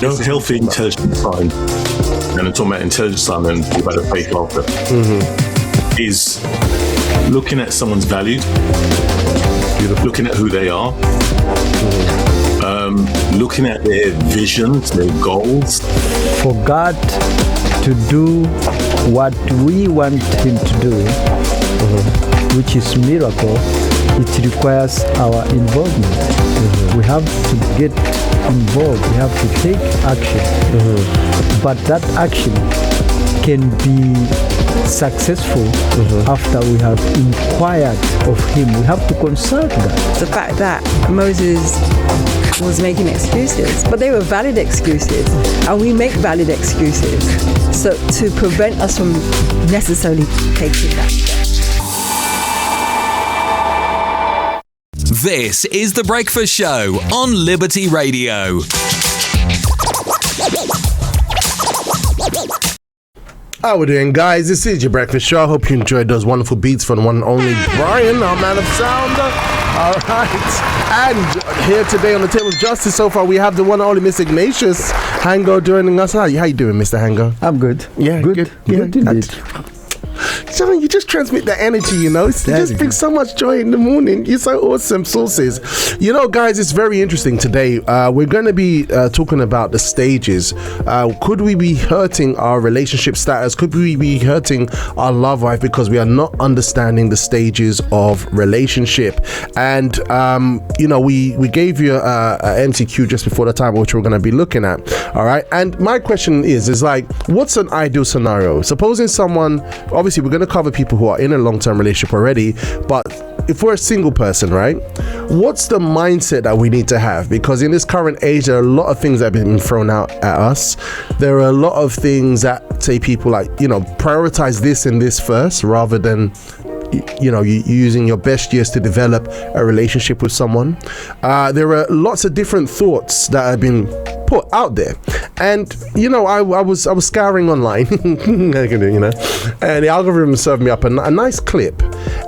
healthy, intelligent time, and I'm talking about intelligent time and about the faith after, is looking at someone's values, looking at who they are, looking at their visions, their goals. For God to do what we want Him to do, which is miracle, it requires our involvement. We have to get involved. We have to take action. But that action can be successful after we have inquired of Him. We have to consult God. The fact that Moses was making excuses, but they were valid excuses, and we make valid excuses. So to prevent us from necessarily taking that step. This is The Breakfast Show on Liberty Radio. How we doing, guys? This is your breakfast show. I hope you enjoyed those wonderful beats from the one and only Brian, our man of sound. All right. And here today on the table of justice, so far we have the one and only Mr. Ignatius Hango joining us. How you doing, Mr. Hango? I'm good. Yeah, good. Good indeed. You just transmit that energy, you know. You just bring so much joy in the morning. You're so awesome, sources. You know, guys, it's very interesting today. We're going to be talking about the stages. Could we be hurting our relationship status? Could we be hurting our love life because we are not understanding the stages of relationship? And, you know, we gave you a MCQ just before the time, which we're going to be looking at. All right. And my question is like, what's an ideal scenario? Supposing someone, obviously, we're going to cover people who are in a long-term relationship already, but if we're a single person, right, what's the mindset that we need to have? Because in this current age, there are a lot of things that have been thrown out at us. There are a lot of things that say people like, you know, prioritize this and this first rather than, you know, you using your best years to develop a relationship with someone. There are lots of different thoughts that have been put out there, and you know, I was scouring online, you know, and the algorithm served me up a nice clip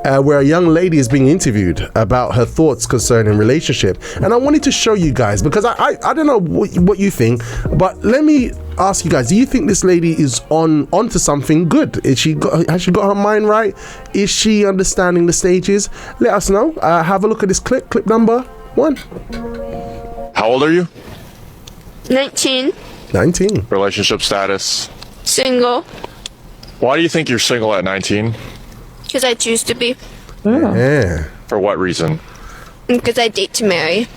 where a young lady is being interviewed about her thoughts concerning relationship, and I wanted to show you guys because I don't know what you think, but let me ask you guys, do you think this lady is onto something good? Has she got her mind right? Is she understanding the stages? Let us know. Have a look at this clip number 1. How old are you? 19. Relationship status? Single. Why do you think you're single at 19? Because I choose to be. Yeah. For what reason? Because I date to marry.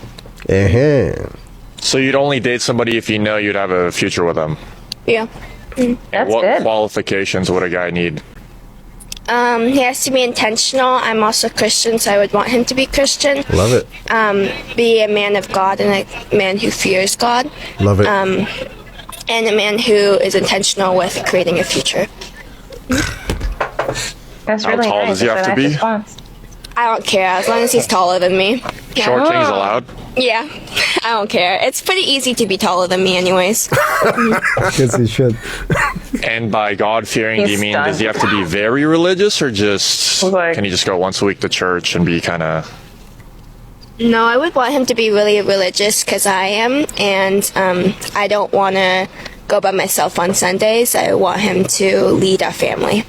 So you'd only date somebody if you know you'd have a future with them? Yeah. That's what good. Qualifications would a guy need? He has to be intentional. I'm also Christian, so I would want him to be Christian. Love it. Be a man of God and a man who fears God. Love it. And a man who is intentional with creating a future. That's really How tall does he have to be? I don't care, as long as he's taller than me. Yeah. Short kings allowed? Yeah, I don't care. It's pretty easy to be taller than me anyways. Yes, he should. And by God-fearing, do you mean does he have to be very religious or just can he just go once a week to church and be kind of... No, I would want him to be really religious because I am, and I don't want to go by myself on Sundays. I want him to lead our family.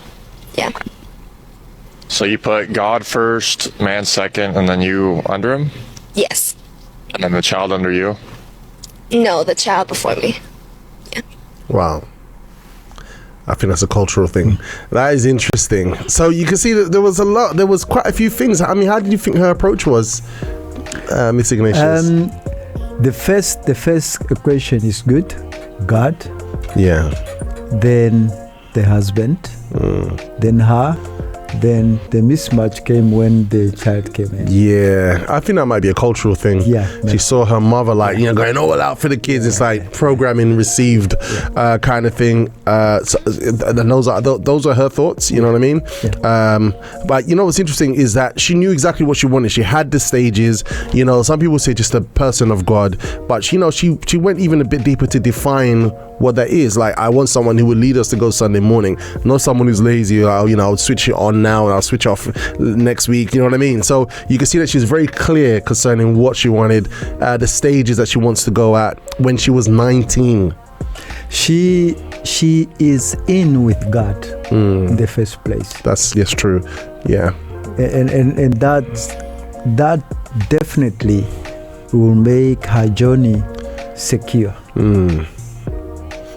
Yeah. So you put God first, man second, and then you under him? Yes. And then the child under you? No, the child before me. Yeah. Wow. I think that's a cultural thing. That is interesting. So you can see that there was quite a few things. I mean, how did you think her approach was, Miss Ignatius? The first equation is good. God. Yeah. Then the husband. Then her. Then the mismatch came when the child came in. Yeah, I think that might be a cultural thing. Yeah, she saw her mother like, you know, going all out for the kids. It's like programming received, kind of thing. So, and those are her thoughts. You know what I mean? Yeah. But you know what's interesting is that she knew exactly what she wanted. She had the stages. You know, some people say just a person of God, but you know, she went even a bit deeper to define what that is. Like, I want someone who would lead us to go Sunday morning, not someone who's lazy. Or, you know, I would switch it on on now and I'll switch off next week. You know what I mean? So you can see that she's very clear concerning what she wanted, the stages that she wants to go at when she was 19. She is in with God in the first place. That's true. Yeah. And that definitely will make her journey secure.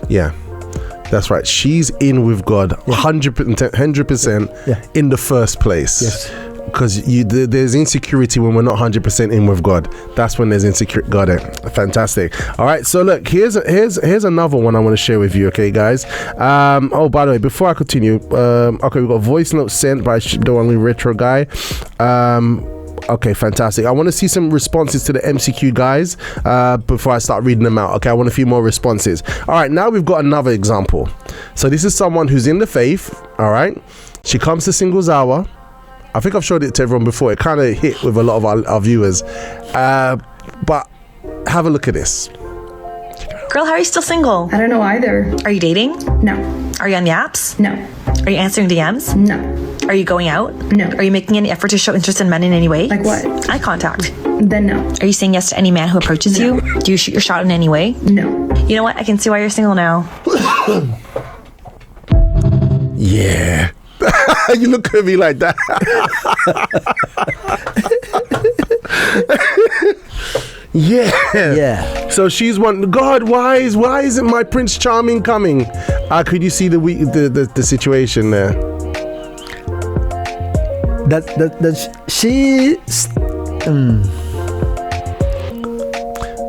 Yeah, that's right. She's in with God 100% in the first place. Yes. Because there's insecurity when we're not 100% in with God. That's when there's insecurity. Got it. Fantastic. All right. So look, here's another one I want to share with you. Okay, guys. Oh, by the way, before I continue, okay, we've got voice note sent by the only retro guy. Okay, fantastic. I want to see some responses to the MCQ, guys, before I start reading them out. Okay, I want a few more responses. All right, now we've got another example. So this is someone who's in the faith. All right, she comes to Singles Hour. I think I've showed it to everyone before. It kind of hit with a lot of our viewers. But have a look at this. Girl, how are you still single? I don't know either. Are you dating? No. Are you on the apps? No. Are you answering DMs? No. Are you going out? No. Are you making any effort to show interest in men in any way? Like what? Eye contact. Then no. Are you saying yes to any man who approaches you? Do you shoot your shot in any way? No. You know what? I can see why you're single now. Yeah. You look at me like that. Yeah. So she's one. God, why isn't my Prince Charming coming? Could you see the situation there?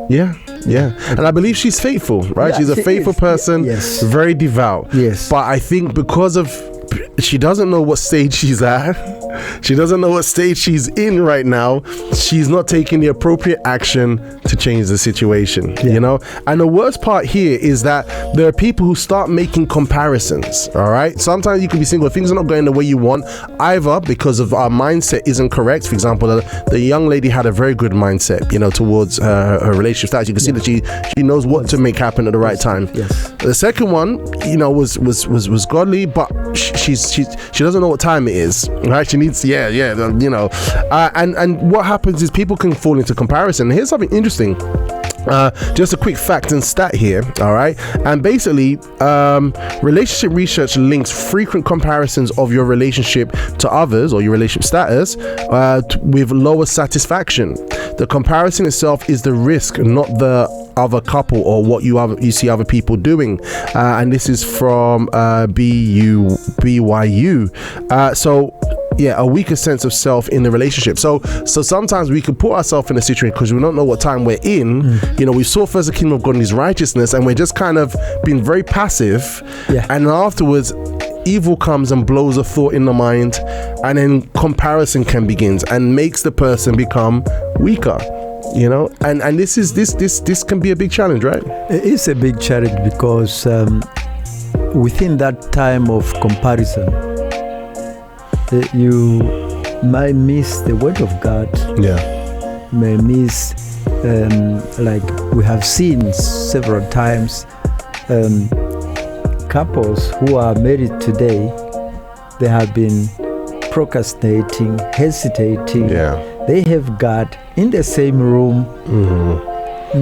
Yeah. And I believe she's faithful, right? Yeah, she's a faithful person, yes. very devout. Yes. But I think because of she doesn't know what stage she's at. She doesn't know what stage she's in right now. She's not taking the appropriate action to change the situation, you know? And the worst part here is that there are people who start making comparisons, all right? Sometimes you can be single, things are not going the way you want, either because of our mindset isn't correct. For example, the young lady had a very good mindset, you know, towards her relationship status. You can see that she knows what to make happen at the right time. Yes. The second one, you know, was godly, but she doesn't know what time it is, right? She needs, you know, and what happens is people can fall into comparison. Here's something interesting. Just a quick fact and stat here, all right? And basically, relationship research links frequent comparisons of your relationship to others or your relationship status with lower satisfaction. The comparison itself is the risk, not the other couple or what you see other people doing. And this is from BYU. A weaker sense of self in the relationship. So sometimes we can put ourselves in a situation because we don't know what time we're in. You know, we saw first the kingdom of God and his righteousness, and we're just kind of being very passive. Yeah. And afterwards, evil comes and blows a thought in the mind, and then comparison can begin and makes the person become weaker. You know, and this can be a big challenge, right? It is a big challenge because within that time of comparison, you might miss the word of God. Yeah. May miss, like we have seen several times, couples who are married today, they have been procrastinating, hesitating. Yeah. They have God in the same room. Mm-hmm.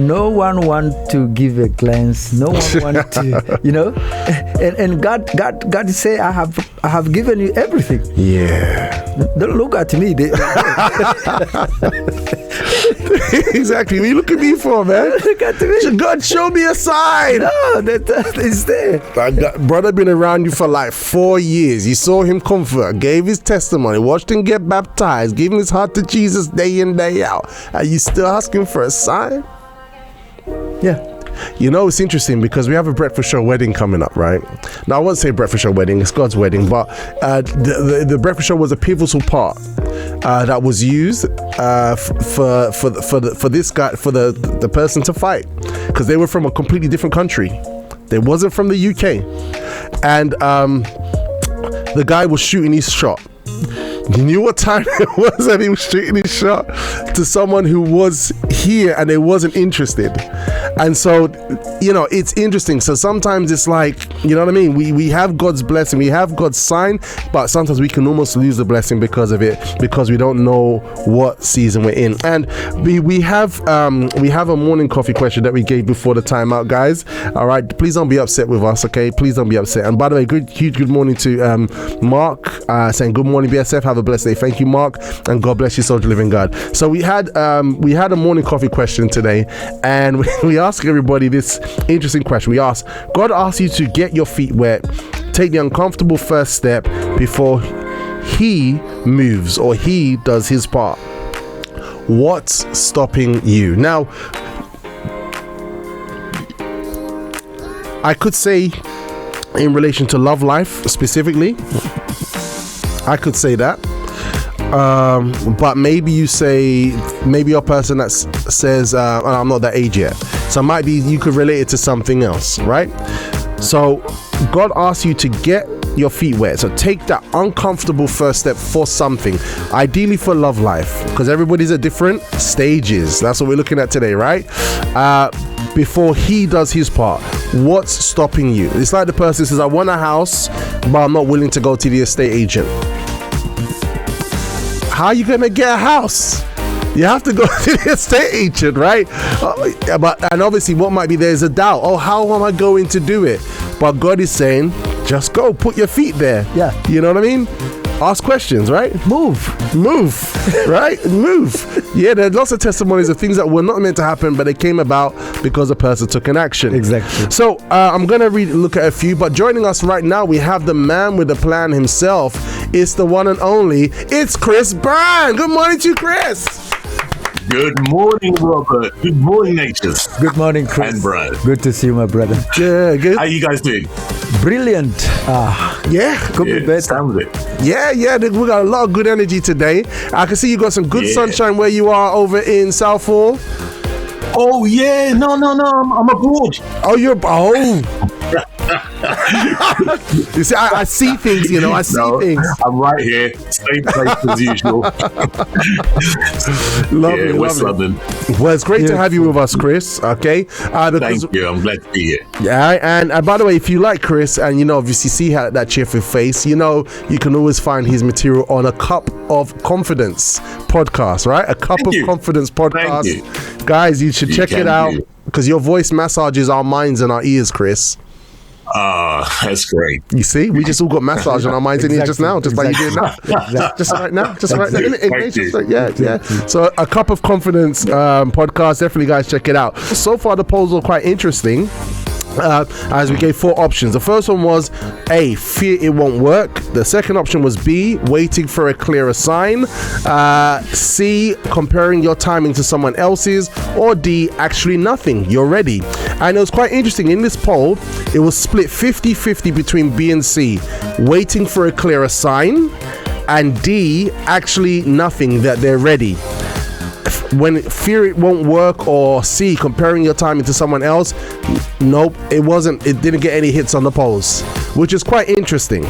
No one want to give a glance. No one want to, you know. And God say, I have given you everything. Yeah. Don't look at me. Exactly. What are you looking at me for, man? Look at me. God, show me a sign. No, that is there. Brother been around you for like 4 years. You saw him convert, gave his testimony, watched him get baptized, gave his heart to Jesus day in, day out. Are you still asking for a sign? Yeah. You know, it's interesting because we have a breakfast show wedding coming up, right? Now, I won't say breakfast show wedding, it's God's wedding, but the breakfast show was a pivotal part that was used for this guy, for the person to fight, because they were from a completely different country. They wasn't from the UK. And the guy was shooting his shot. You knew what time it was and he was shooting his shot to someone who was here and they wasn't interested. And so, it's interesting. So sometimes it's like, you know what I mean? We have God's blessing, we have God's sign, but sometimes we can almost lose the blessing because of it, because we don't know what season we're in. And we have a morning coffee question that we gave before the timeout, guys. All right, please don't be upset with us, okay? Please don't be upset. And by the way, huge good morning to Mark, saying good morning BSF, have a blessed day. Thank you, Mark, and God bless you, Soldier Living God. So we had a morning coffee question today, and we asked everybody this interesting question. We asked, God asks you to get your feet wet, take the uncomfortable first step before he moves or he does his part. What's stopping you? Now, I could say in relation to love life specifically, I could say that. But maybe you're a person that says, I'm not that age yet. So might be you could relate it to something else, right? So God asks you to get your feet wet. So take that uncomfortable first step for something, ideally for love life, because everybody's at different stages. That's what we're looking at today, right? Before he does his part. What's stopping you? It's like the person says, I want a house, but I'm not willing to go to the estate agent. How are you going to get a house? You have to go to the estate agent, right? And obviously what might be there is a doubt. Oh, how am I going to do it? But God is saying, just go, put your feet there. Yeah. You know what I mean? Ask questions, right? Move, right? Move. Yeah, there's lots of testimonies of things that were not meant to happen, but they came about because a person took an action. Exactly. So I'm going to look at a few, but joining us right now, we have the man with the plan himself. It's the one and only, it's Chris Brand. Good morning to you, Chris. Good morning, Robert. Good morning, Natures. Good morning, Chris. And Brad. Good to see you, my brother. Yeah, good. How you guys doing? Brilliant. Could be better. Sounds it. Yeah, we got a lot of good energy today. I can see you got some good sunshine where you are over in Southall. Oh, yeah. No. I'm abroad. Oh, you're... Oh. You see, I see things, I see things. I'm right here, same place as usual. Lovely, West London. Well, it's great to have you with us, Chris. Okay, thank you. I'm glad to be here. Yeah, and by the way, if you like Chris, and obviously see that cheerful face, you can always find his material on a Cup of Confidence podcast, right? A Cup of Confidence podcast. Thank you. Guys, you should check it out because your voice massages our minds and our ears, Chris. That's great. You see, we just all got massage on our minds in here just now, just like you did now. Just right now. Yeah. So a Cup of Confidence podcast, definitely guys check it out. So far the polls are quite interesting. As we gave 4 options. The first one was A, fear it won't work. The second option was B, waiting for a clearer sign. C, comparing your timing to someone else's. Or D, actually nothing, you're ready. And it was quite interesting. In this poll, it was split 50-50 between B and C, waiting for a clearer sign, and D, actually nothing, that they're ready. When fear it won't work, or C, comparing your timing to someone else, nope, it didn't get any hits on the polls, which is quite interesting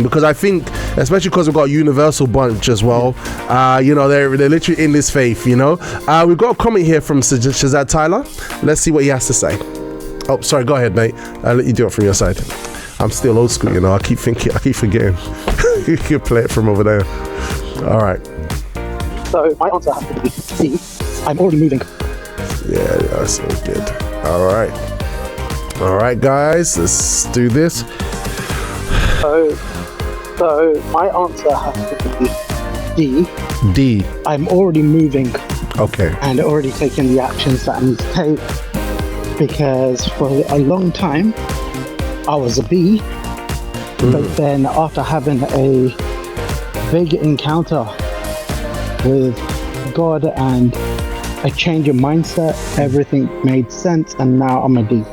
because I think, especially because we've got a universal bunch as well, they're literally in this faith. We've got a comment here from Shazad Tyler. Let's see what he has to say. Oh, sorry, go ahead, mate. I'll let you do it from your side. I'm still old school, I keep forgetting. You can play it from over there. All right. So my answer has to be C. I'm already moving. Yeah, that's so good. All right, guys, let's do this. So my answer has to be D. I'm already moving. Okay. And already taking the actions that I need to take. Because for a long time, I was a B. But then after having a big encounter with God and a change of mindset, everything made sense, and now I'm a D.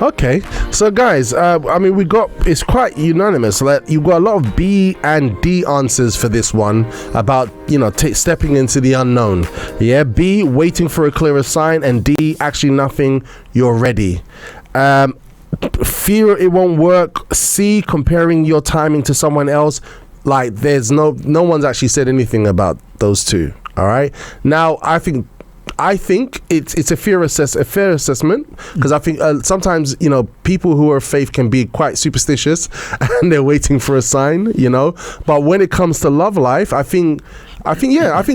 Okay, so guys, it's quite unanimous. You've got a lot of B and D answers for this one about stepping into the unknown. Yeah, B, waiting for a clearer sign, and D, actually nothing, you're ready. Fear it won't work. C, comparing your timing to someone else. Like, there's no one's actually said anything about those two. All right, now I think I think it's a fair assessment, because I think sometimes, you know, people who are of faith can be quite superstitious and they're waiting for a sign, you know. But when it comes to love life, I think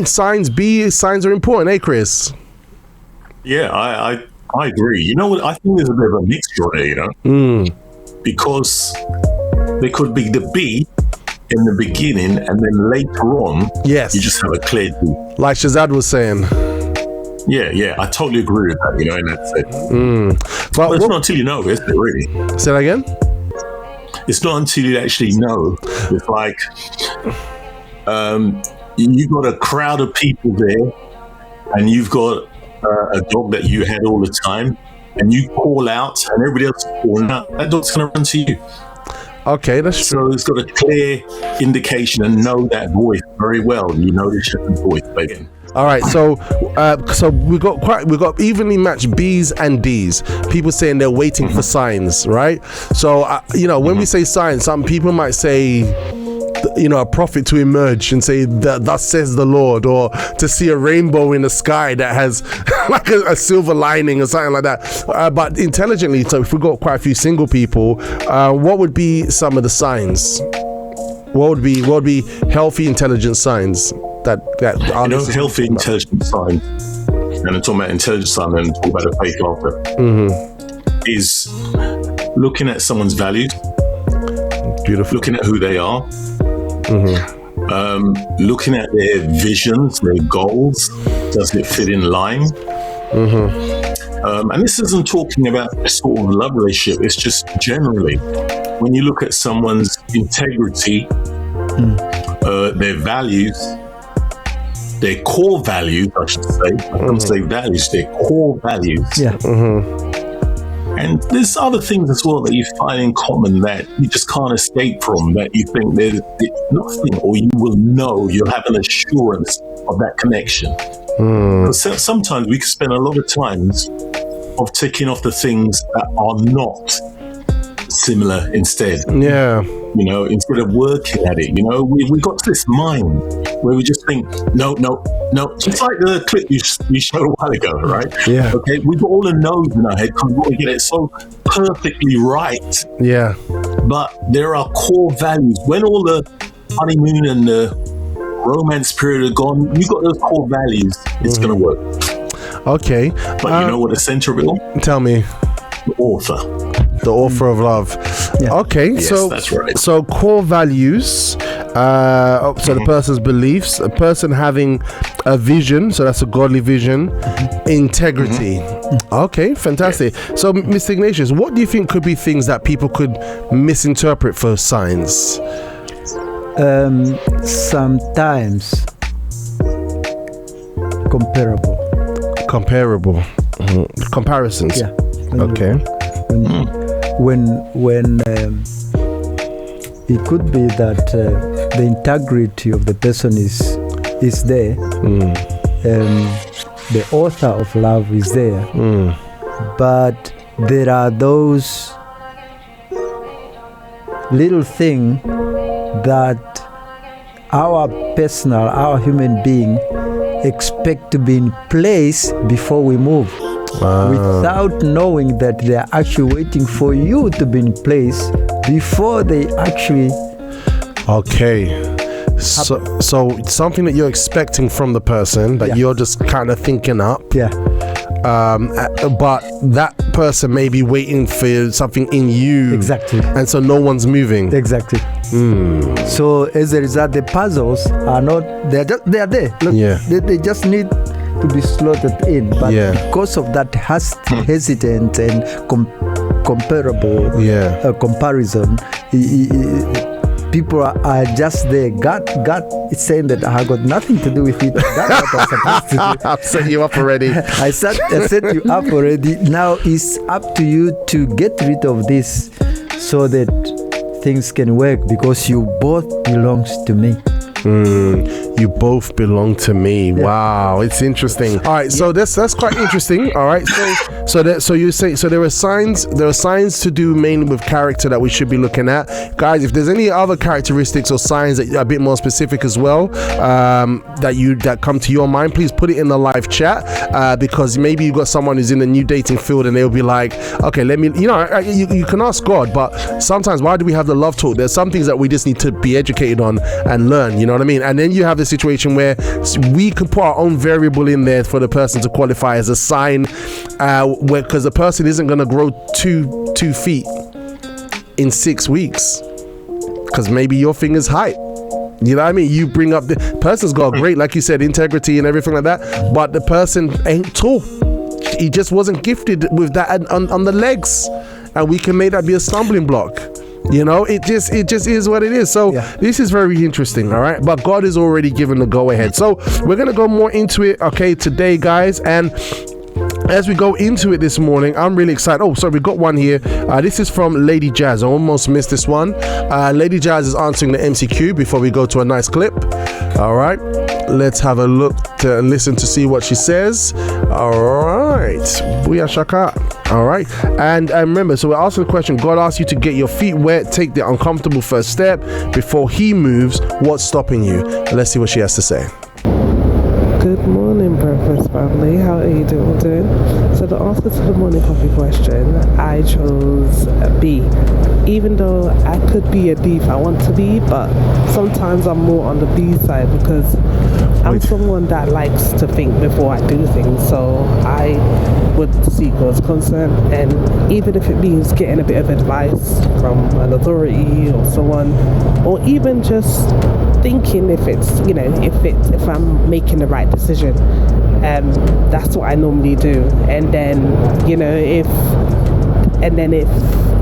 signs are important, eh, Chris? Yeah, I agree. You know what? I think there's a bit of a mixture there, you know, because there could be the B in the beginning, and then later on, yes, you just have a clear D. Like Shazad was saying. Yeah, I totally agree with that, you know, in that sense. But it's not until you know, is it really? Say that again? It's not until you actually know. It's like, you've got a crowd of people there, and you've got a dog that you had all the time, and you call out, and everybody else is calling out, that dog's going to run to you. Okay, that's true. So it's got a clear indication and know that voice very well. You know the shepherd's voice, baby. All right, so we got evenly matched B's and D's. People saying they're waiting for signs, right? So you know, when we say signs, some people might say, you know, a prophet to emerge and say, thus says the Lord, or to see a rainbow in the sky that has like a silver lining or something like that. But intelligently, so if we've got quite a few single people, what would be some of the signs? What would be healthy, intelligent signs that you know, healthy, intelligent signs, and I'm talking about intelligent signs and talk about a faith after, is looking at someone's values, beautiful, looking at who they are, looking at their visions, their goals, does it fit in line? And this isn't talking about a sort of love relationship, it's just generally, when you look at someone's integrity, their values, their core values, I should say. I don't say values, their core values. Yeah. And there's other things as well that you find in common that you just can't escape from, that you think there's nothing, or you will know, you'll have an assurance of that connection. Because sometimes we can spend a lot of times of ticking off the things that are not similar instead. Yeah. You know, instead of working at it, you know, we got to this mind where we just think, no. Just like the clip you showed a while ago, right? Yeah. Okay, we've got all the no's in our head because we want to get it so perfectly right. Yeah. But there are core values. When all the honeymoon and the romance period are gone, you've got those core values. It's going to work. Okay. But you know what the center of it all? Tell me. The author. The author of love. Yeah. Okay, yes, so that's right. So core values. So the person's beliefs, a person having a vision, so that's a godly vision, integrity. Okay, fantastic. Yeah. So, Mr. Ignatius, what do you think could be things that people could misinterpret for signs? Sometimes comparable. Comparisons. Yeah. Okay. When it could be that the integrity of the person is there, the author of love is there, but there are those little things that our human being expect to be in place before we move. Without knowing that they are actually waiting for you to be in place before they actually. Okay. So something that you're expecting from the person that you're just kind of thinking up. Yeah. But that person may be waiting for something in you. Exactly. And so no one's moving. Exactly. So as a result, the puzzles are not. They are there. Look, they just need to be slotted in, but because of that hesitant and comparable comparison, people are just there. God is saying that I got nothing to do with it. That's what I'm supposed to do. I've set you up already. I set you up already. Now it's up to you to get rid of this so that things can work, because you both belongs to me. You both belong to me. Yeah. Wow, it's interesting. All right, so that's quite interesting. All right, so there are signs to do mainly with character that we should be looking at, guys. If there's any other characteristics or signs that are a bit more specific as well, that come to your mind, please put it in the live chat, because maybe you've got someone who's in the new dating field and they'll be like, okay, let me, you can ask God, but sometimes why do we have the love talk? There's some things that we just need to be educated on and learn, you know what I mean? And then you have the situation where we can put our own variable in there for the person to qualify as a sign, because the person isn't going to grow 2 feet in 6 weeks, because maybe your thing is height. You know what I mean? You bring up the person's got great, like you said, integrity and everything like that, but the person ain't tall. He just wasn't gifted with that on the legs, and we can make that be a stumbling block. You know, it just is what it is. So This is very interesting, all right? But God is already given the go-ahead. So we're going to go more into it, okay, today, guys. And as we go into it this morning, I'm really excited. Oh, sorry, we got one here. This is from Lady Jazz. I almost missed this one. Lady Jazz is answering the MCQ before we go to a nice clip. All right. Let's have a look to listen to see what she says. All right. Booyah shaka. All right. And remember, so we're asking the question, God asks you to get your feet wet, take the uncomfortable first step before he moves. What's stopping you? Let's see what she has to say. Good morning, Breakfast family. How are you doing? So the answer to the morning coffee question, I chose B. Even though I could be a D if I want to be, but sometimes I'm more on the B side because I'm someone that likes to think before I do things. So I would seek God's consent, and even if it means getting a bit of advice from an authority or someone, or even just thinking if it's, if I'm making the right decision, that's what I normally do. And then, if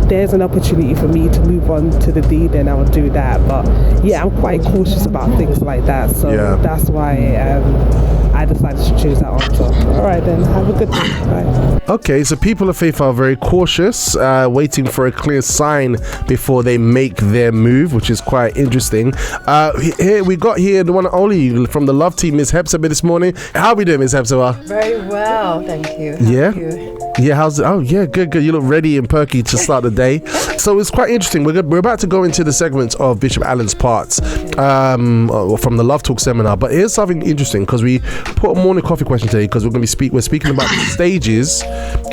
there's an opportunity for me to move on to the D, then I would do that. But yeah, I'm quite cautious about things like that, so that's why I decided to choose that answer. All right then, have a good day. Bye. Okay, so people of faith are very cautious, waiting for a clear sign before they make their move, which is quite interesting. Here we got the one and only from the love team, Ms. Hepzibah, this morning. How are we doing, Ms. Hepzibah? Very well, thank you. Yeah, how's it? Oh yeah, good. You look ready and perky to start the day. So it's quite interesting. We're about to go into the segments of Bishop Allen's parts from the Love Talk seminar. But here's something interesting, because we put a morning coffee question today, because we're speaking about the stages,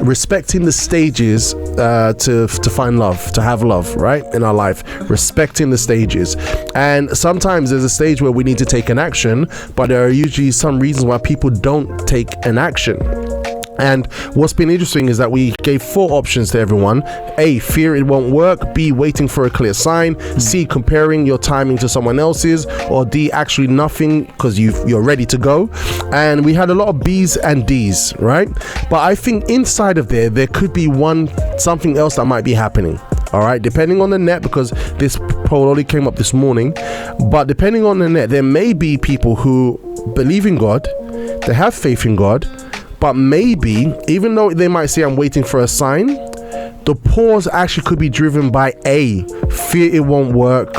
respecting the stages to find love, to have love, right, in our life, respecting the stages. And sometimes there's a stage where we need to take an action, but there are usually some reasons why people don't take an action. And what's been interesting is that we gave 4 options to everyone. A, fear it won't work. B, waiting for a clear sign. C, comparing your timing to someone else's. Or D, actually nothing, because you're ready to go. And we had a lot of B's and D's, right? But I think inside of there could be something else that might be happening. All right, depending on the net, because this poll only came up this morning. But depending on the net, there may be people who believe in God, they have faith in God, but maybe, even though they might say I'm waiting for a sign, the pause actually could be driven by A, fear it won't work,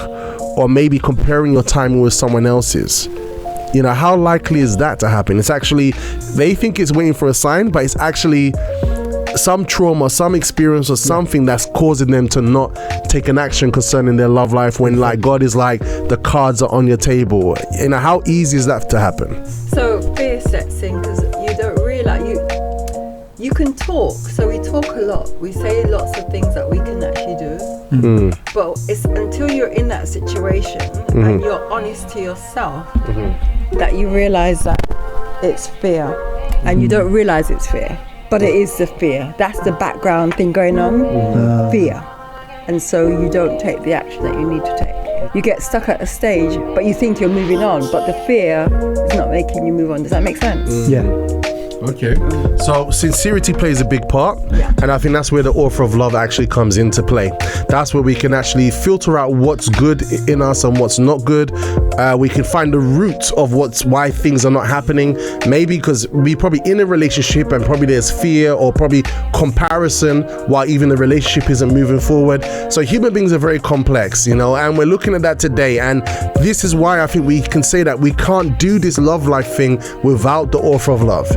or maybe comparing your timing with someone else's. How likely is that to happen? It's actually, they think it's waiting for a sign, but it's actually some trauma, some experience, or something that's causing them to not take an action concerning their love life, when God is like, the cards are on your table. How easy is that to happen? So fear sets in because you don't realize you can talk. So we talk a lot. We say lots of things that we can actually do. But it's until you're in that situation and you're honest to yourself that you realize that it's fear, and you don't realize it's fear. But it is the fear. That's the background thing going on. Fear. And so you don't take the action that you need to take. You get stuck at a stage, but you think you're moving on, but the fear is not making you move on. Does that make sense? Yeah. Okay. So sincerity plays a big part, and I think that's where the author of love actually comes into play. That's where we can actually filter out what's good in us and what's not good. We can find the root of why things are not happening. Maybe because we probably in a relationship and probably there's fear or probably comparison while even the relationship isn't moving forward. So human beings are very complex, and we're looking at that today. And this is why I think we can say that we can't do this love life thing without the author of love.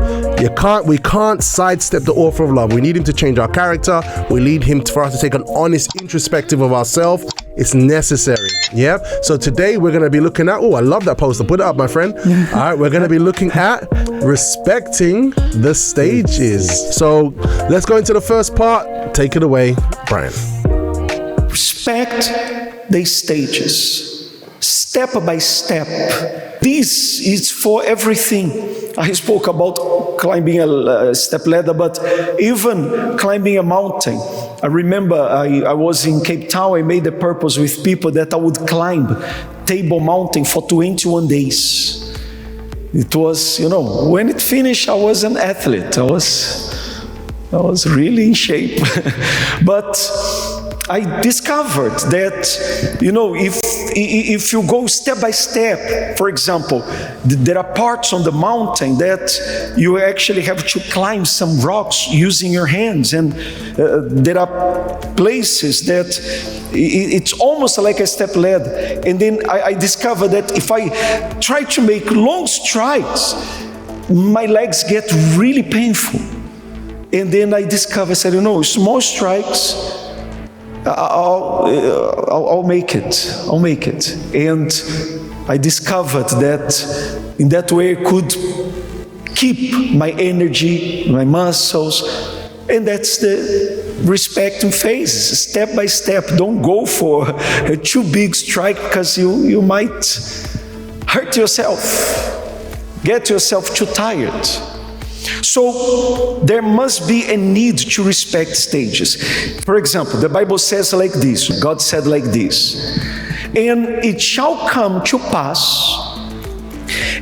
We can't sidestep the author of love. We need him to change our character. We need him for us to take an honest introspective of ourselves. It's necessary. Yeah. So today we're going to be looking at, I love that poster. Put it up, my friend. All right. We're going to be looking at respecting the stages. So let's go into the first part. Take it away, Brian. Respect the stages. Step by step. This is for everything. I spoke about climbing a step ladder, but even climbing a mountain. I remember I was in Cape Town. I made a purpose with people that I would climb Table Mountain for 21 days. It was, when it finished, I was an athlete. I was really in shape. But I discovered that, if you go step by step, for example, there are parts on the mountain that you actually have to climb some rocks using your hands. And there are places that it's almost like a step ladder. And then I discovered that if I try to make long strides, my legs get really painful. And then I discovered, small strides, I'll make it. I'll make it. And I discovered that in that way I could keep my energy, my muscles, and that's the respecting phase, step by step. Don't go for a too big strike because you might hurt yourself, get yourself too tired. So there must be a need to respect stages. For example, the Bible says like this, God said like this, and it shall come to pass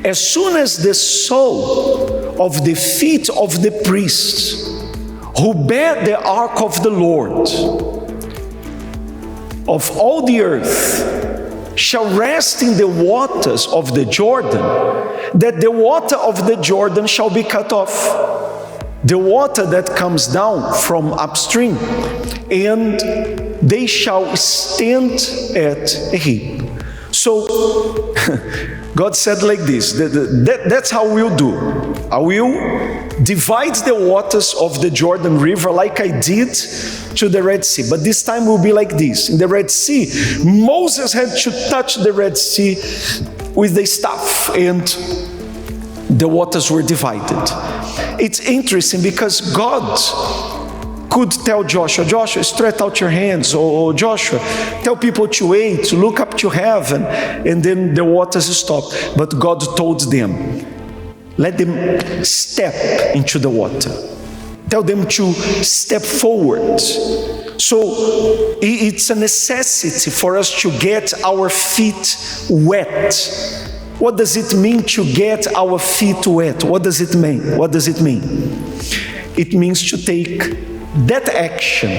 as soon as the sole of the feet of the priests who bear the ark of the Lord of all the earth shall rest in the waters of the Jordan, that the water of the Jordan shall be cut off, the water that comes down from upstream, and they shall stand at a heap. So God said like this, that's how we'll do. I will divide the waters of the Jordan River like I did to the Red Sea. But this time will be like this. In the Red Sea, Moses had to touch the Red Sea with the staff, and the waters were divided. It's interesting because God could tell Joshua, stretch out your hands, or Joshua, tell people to wait, to look up to heaven, and then the waters stopped. But God told them, let them step into the water. Tell them to step forward. So it's a necessity for us to get our feet wet. What does it mean to get our feet wet? What does it mean? What does it mean? It means to take that action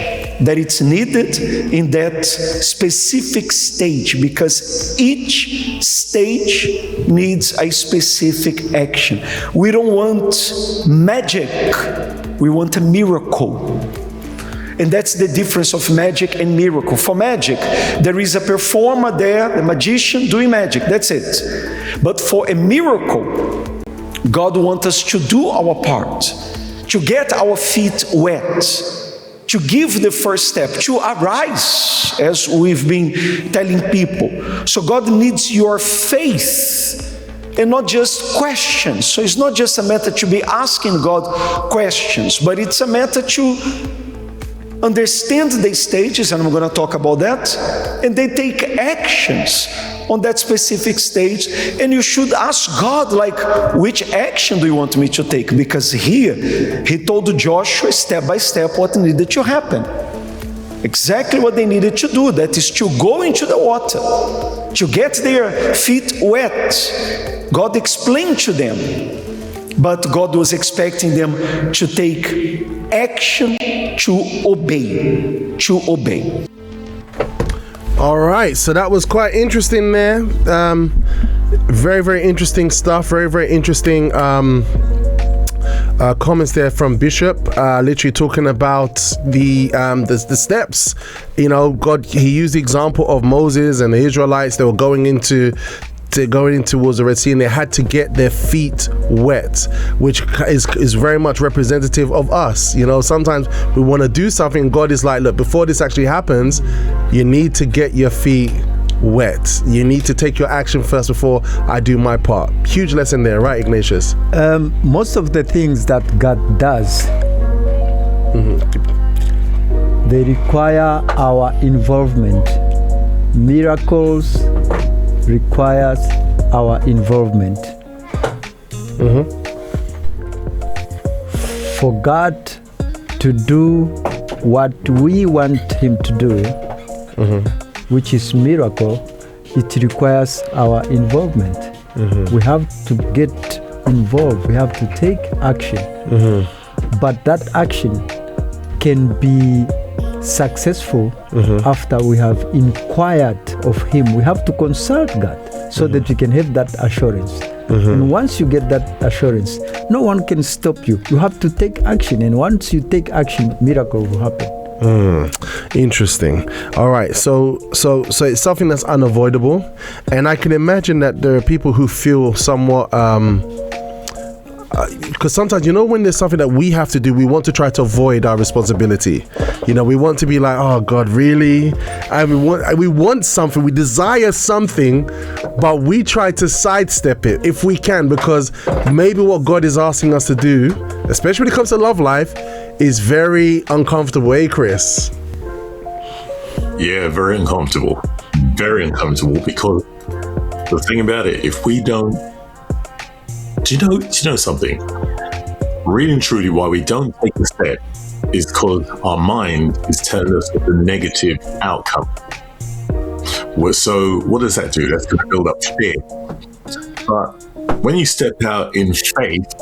that it's needed in that specific stage, because each stage needs a specific action. We don't want magic, we want a miracle. And that's the difference of magic and miracle. For magic, there is a performer there, the magician doing magic, that's it. But for a miracle, God wants us to do our part, to get our feet wet, to give the first step, to arise, as we've been telling people. So God needs your faith and not just questions. So it's not just a matter to be asking God questions, but it's a matter to understand the stages, and I'm going to talk about that, and they take actions on that specific stage. And you should ask God, like, which action do you want me to take? Because here, he told Joshua step by step what needed to happen. Exactly what they needed to do, that is to go into the water, to get their feet wet. God explained to them but God was expecting them to take action to obey. All right, so that was quite interesting there. Very, very interesting stuff. Very, very interesting comments there from Bishop, literally talking about the steps. You know, God, he used the example of Moses and the Israelites. They were going towards the Red Sea, and they had to get their feet wet, which is very much representative of us. You know, sometimes we want to do something, and God is like, look, before this actually happens, you need to get your feet wet. You need to take your action first before I do my part. Huge lesson there, right, Ignatius? Most of the things that God does, they require our involvement. Miracles requires our involvement. For God to do what we want him to do, which is miracle, it requires our involvement. We have to get involved. We have to take action. But that action can be successful after we have inquired of him. We have to consult God so that we can have that assurance. And once you get that assurance, no one can stop you. You have to take action, and once you take action, miracle will happen. Interesting. All right, so it's something that's unavoidable, and I can imagine that there are people who feel somewhat because sometimes, you know, when there's something that we have to do, we want to try to avoid our responsibility. You know, we want to be like, oh God, really? And we want something, we desire something, but we try to sidestep it if we can, because maybe what God is asking us to do, especially when it comes to love life, is very uncomfortable, eh, Chris? Yeah, very uncomfortable. Very uncomfortable, because the thing about it, if we don't, do you know something? Really and truly, why we don't take the step is because our mind is telling us the negative outcome. So what does that do? That's going to build up fear. But when you step out in faith,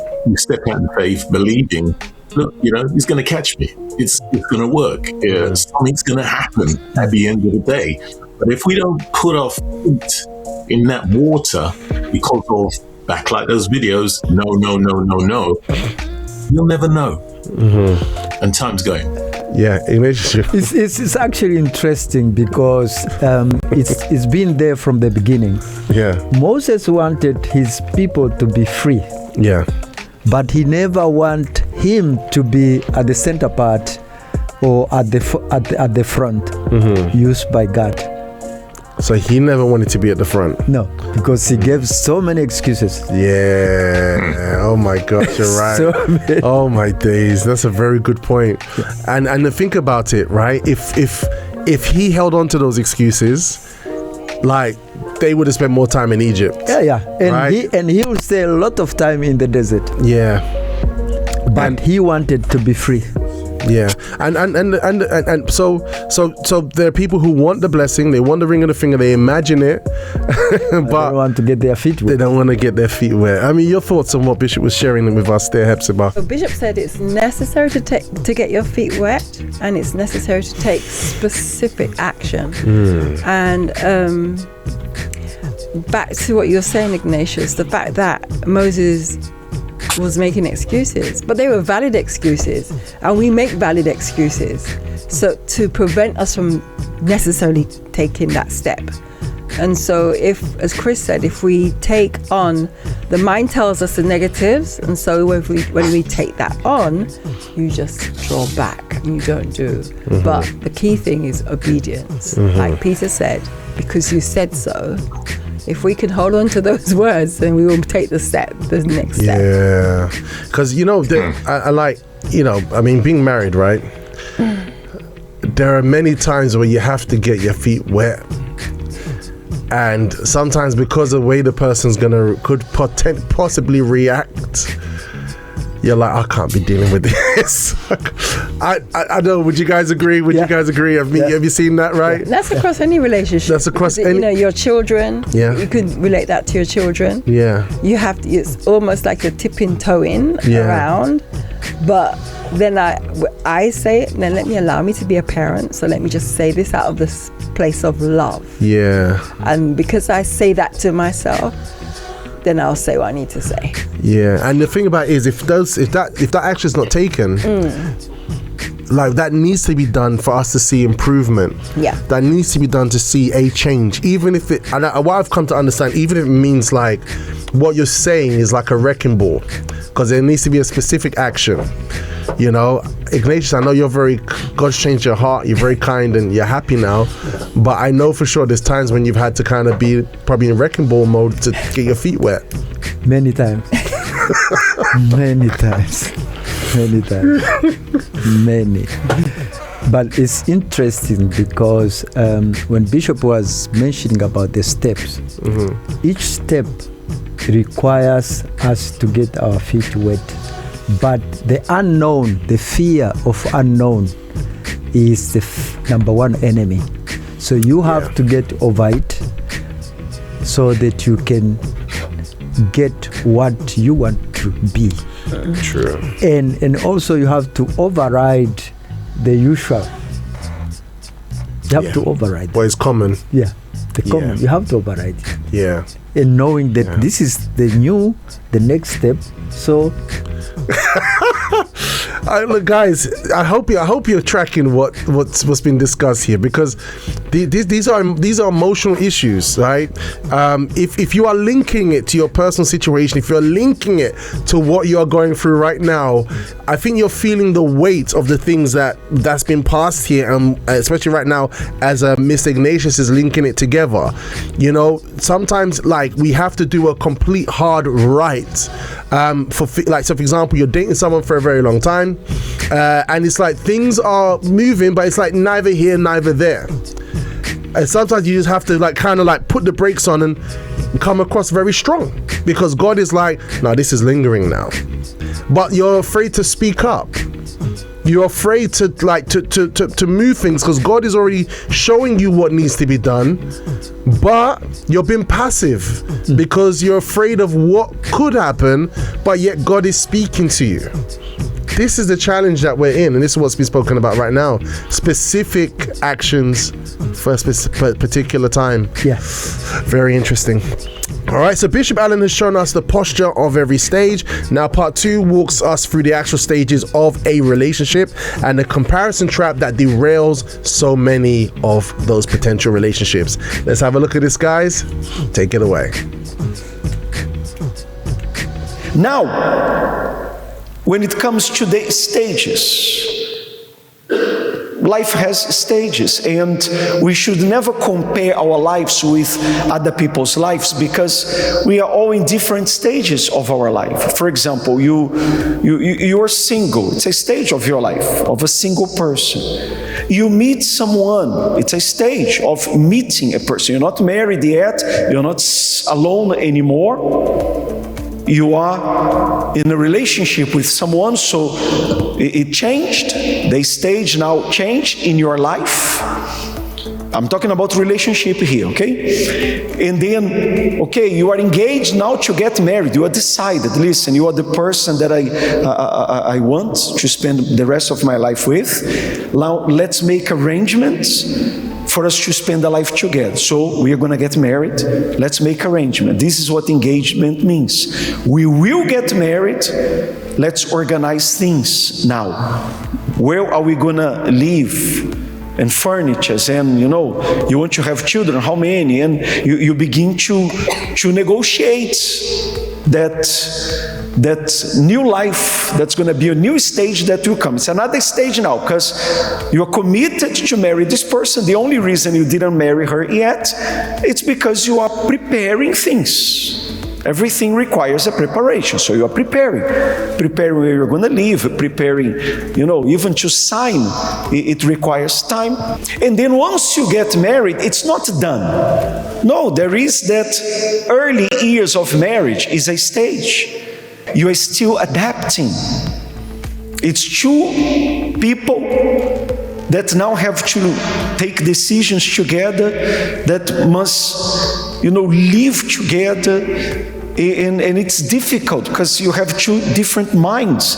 believing, look, you know, he's going to catch me. It's going to work. Something's going to happen at the end of the day. But if we don't put our feet in that water because of back like those videos, no, you'll never know. And time's going. Yeah, it's actually interesting because it's been there from the beginning. Yeah, Moses wanted his people to be free. Yeah, but he never wanted him to be at the center part or at the front, used by God. So he never wanted to be at the front? No, because he gave so many excuses. Yeah. Oh my gosh, you're right. Oh my days, that's a very good point. Yeah. And think about it, right? If he held on to those excuses, like, they would have spent more time in Egypt. Yeah. And right? he would stay a lot of time in the desert. Yeah. But he wanted to be free. Yeah, and so there are people who want the blessing, they want the ring of the finger, they imagine it, but they don't want to get their feet wet. They don't want to get their feet wet. I mean, your thoughts on what Bishop was sharing with us there, Hepzibah? So Bishop said it's necessary to get your feet wet, and it's necessary to take specific action. And back to what you're saying, Ignatius, the fact that Moses was making excuses, but they were valid excuses, and we make valid excuses, so to prevent us from necessarily taking that step. And so if, as Chris said, if we take on, the mind tells us the negatives, and so when we take that on, you just draw back and you don't do. But the key thing is obedience. Like Peter said, because you said so. If we can hold on to those words, then we will take the next step. Yeah, because, you know, I like, you know, I mean, being married, right? There are many times where you have to get your feet wet. And sometimes because of the way the person's could possibly react, you're like, I can't be dealing with this. I know. Would you guys agree? Would you guys agree? Have you seen that? Right. That's across any relationship. That's across any. Your children. Yeah. You could relate that to your children. Yeah. You have to. It's almost like you're tipping toeing around, but then I say, then allow me to be a parent. So let me just say this out of this place of love. Yeah. And because I say that to myself, then I'll say what I need to say. Yeah. And the thing about it is, if that action is not taken, like that needs to be done for us to see improvement. Yeah. That needs to be done to see a change, even if it. And what I've come to understand, even if it means like what you're saying is like a wrecking ball, because there needs to be a specific action. You know, Ignatius, I know God's changed your heart, you're very kind and you're happy now, but I know for sure there's times when you've had to kind of be probably in wrecking ball mode to get your feet wet. Many times. Many times. But it's interesting because when Bishop was mentioning about the steps, each step requires us to get our feet wet. But the unknown, the fear of unknown is the number one enemy. So you have to get over it so that you can get what you want to be. True. And also you have to override the usual. You have to override. What is common. Yeah. The common. You have to override it. Yeah. And knowing that this is the next step. So look, guys, I hope you're tracking what's been discussed here, because these are emotional issues, right? If you are linking it to your personal situation, if you're linking it to what you are going through right now, I think you're feeling the weight of the things that's been passed here, and especially right now as Mr. Ignatius is linking it together. You know, sometimes like we have to do a complete hard right. For example, you're dating someone for a very long time, and it's like things are moving, but it's like neither here, neither there. And sometimes you just have to like kind of like put the brakes on and come across very strong, because God is like, no, this is lingering now. But you're afraid to speak up. You're afraid to like to move things, because God is already showing you what needs to be done, but you're being passive because you're afraid of what could happen, but yet God is speaking to you. This is the challenge that we're in, and this is what's been spoken about right now. Specific actions for a particular time. Yeah. Very interesting. All right, so Bishop Allen has shown us the posture of every stage. Now part 2 walks us through the actual stages of a relationship and the comparison trap that derails so many of those potential relationships. Let's have a look at this, guys. Take it away. Now, when it comes to the stages, life has stages, and we should never compare our lives with other people's lives, because we are all in different stages of our life. For example, you're single. It's a stage of your life, of a single person. You meet someone. It's a stage of meeting a person. You're not married yet. You're not alone anymore. You are in a relationship with someone, so it changed. The stage now changed in your life. I'm talking about relationship here, okay? And then, okay, you are engaged now to get married. You are decided, listen, you are the person that I want to spend the rest of my life with. Now, let's make arrangements for us to spend a life together. So we are going to get married. Let's make arrangement. This is what engagement means. We will get married. Let's organize things now. Where are we going to live? And furniture, and you want to have children, how many? And you begin to negotiate that new life that's going to be a new stage that will come. It's another stage now, because you are committed to marry this person. The only reason you didn't marry her yet, it's because you are preparing things. Everything requires a preparation, so you are preparing where you're going to live, preparing, even to sign, it requires time. And then once you get married, it's not done. No, there is that early years of marriage is a stage. You are still adapting. It's two people that now have to take decisions together, that must, live together. And it's difficult because you have two different minds,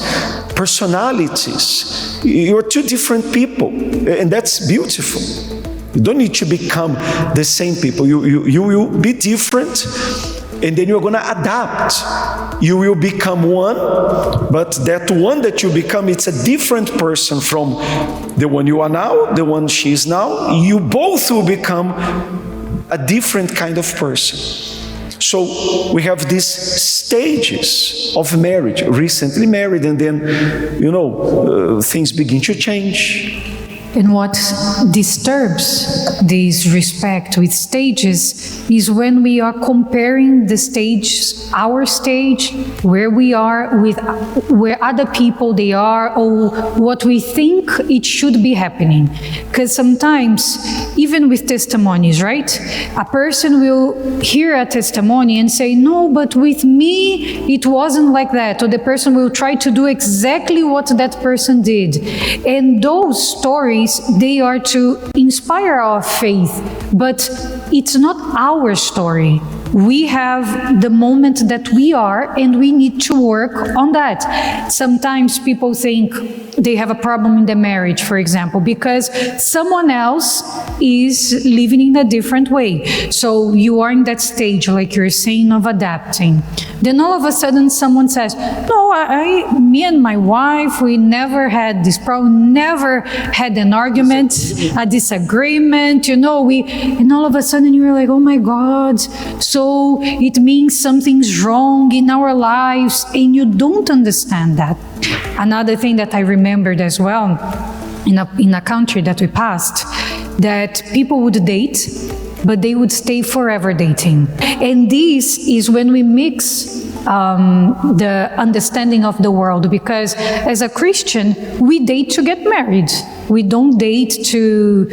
personalities. You're two different people, and that's beautiful. You don't need to become the same people. You will be different, and then you're going to adapt. You will become one, but that one that you become, it's a different person from the one you are now, the one she is now. You both will become a different kind of person. So we have these stages of marriage, recently married, and then, things begin to change. And what disturbs this respect with stages is when we are comparing the stage, our stage, where we are with where other people they are, or what we think it should be happening. Because sometimes, even with testimonies, right? A person will hear a testimony and say, no, but with me, it wasn't like that. Or the person will try to do exactly what that person did. And those stories, they are to inspire our faith, but it's not our story. We have the moment that we are, and we need to work on that. Sometimes people think they have a problem in their marriage, for example, because someone else is living in a different way. So you are in that stage, like you're saying, of adapting. Then all of a sudden someone says, no, me and my wife, we never had this problem, never had an argument, a disagreement, and all of a sudden you're like, oh my God, so it means something's wrong in our lives, and you don't understand that. Another thing that I remembered as well, in a country that we passed, that people would date, but they would stay forever dating. And this is when we mix the understanding of the world, because as a Christian, we date to get married. We don't date to,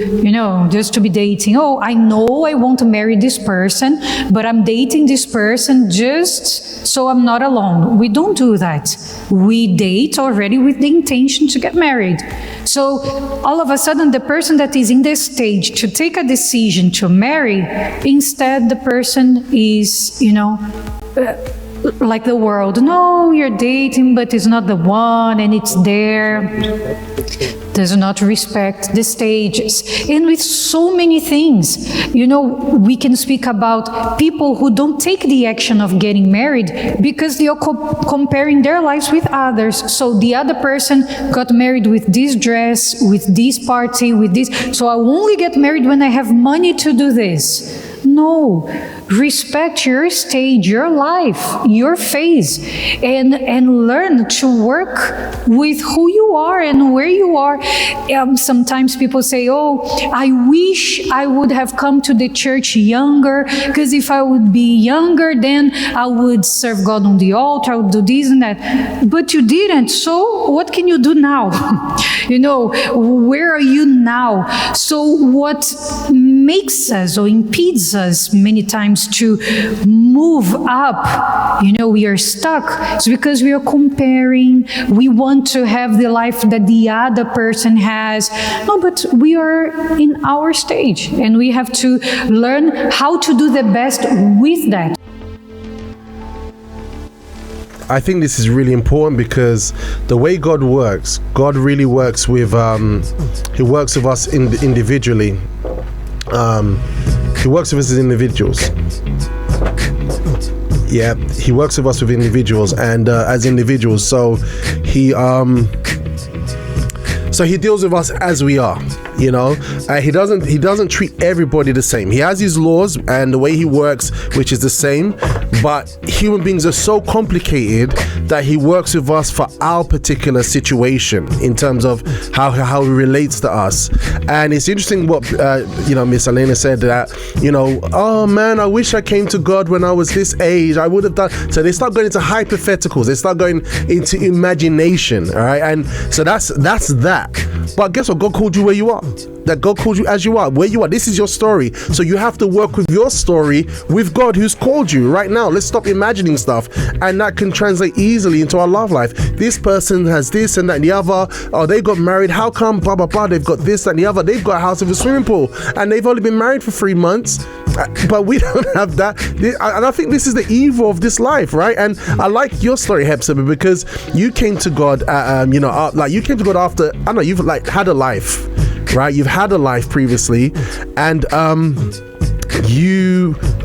just to be dating. Oh, I know I want to marry this person, but I'm dating this person just so I'm not alone. We don't do that. We date already with the intention to get married. So all of a sudden, the person that is in this stage to take a decision to marry, instead the person is, like the world. No, you're dating, but it's not the one, and it's there. Does not respect the stages. And with so many things, we can speak about people who don't take the action of getting married because they are comparing their lives with others. So the other person got married with this dress, with this party, with this. So I will only get married when I have money to do this. No, respect your stage, your life, your phase, and learn to work with who you are and where you are. Sometimes people say, oh, I wish I would have come to the church younger, because if I would be younger, then I would serve God on the altar, I would do this and that. But you didn't, so what can you do now? Where are you now? So what makes us or impedes us many times to move up, we are stuck. It's because we are comparing. We want to have the life that the other person has. No, but we are in our stage, and we have to learn how to do the best with that. I think this is really important because the way God works, God really works with, He works with us individually. He works with us as individuals. Yeah, He works with us with individuals and as individuals. So He deals with us as we are. He doesn't treat everybody the same. He has his laws and the way he works, which is the same, but human beings are so complicated that he works with us for our particular situation in terms of how he relates to us. And it's interesting what Miss Elena said, that oh man, I wish I came to God when I was this age, I would have done. So they start going into hypotheticals, they start going into imagination. All right, and so that's that. But guess what? God called you where you are. that God called you as you are, where you are. This is your story. So you have to work with your story with God who's called you right now. Let's stop imagining stuff, and that can translate easily into our love life. This person has this and that and the other. Oh, they got married. How come? Blah, blah, blah. They've got this and the other. They've got a house with a swimming pool, and they've only been married for 3 months. But we don't have that. And I think this is the evil of this life, right? And I like your story, Hepzibah, because you came to God, like you came to God after, I know, you've like had a life, right? You've had a life previously, and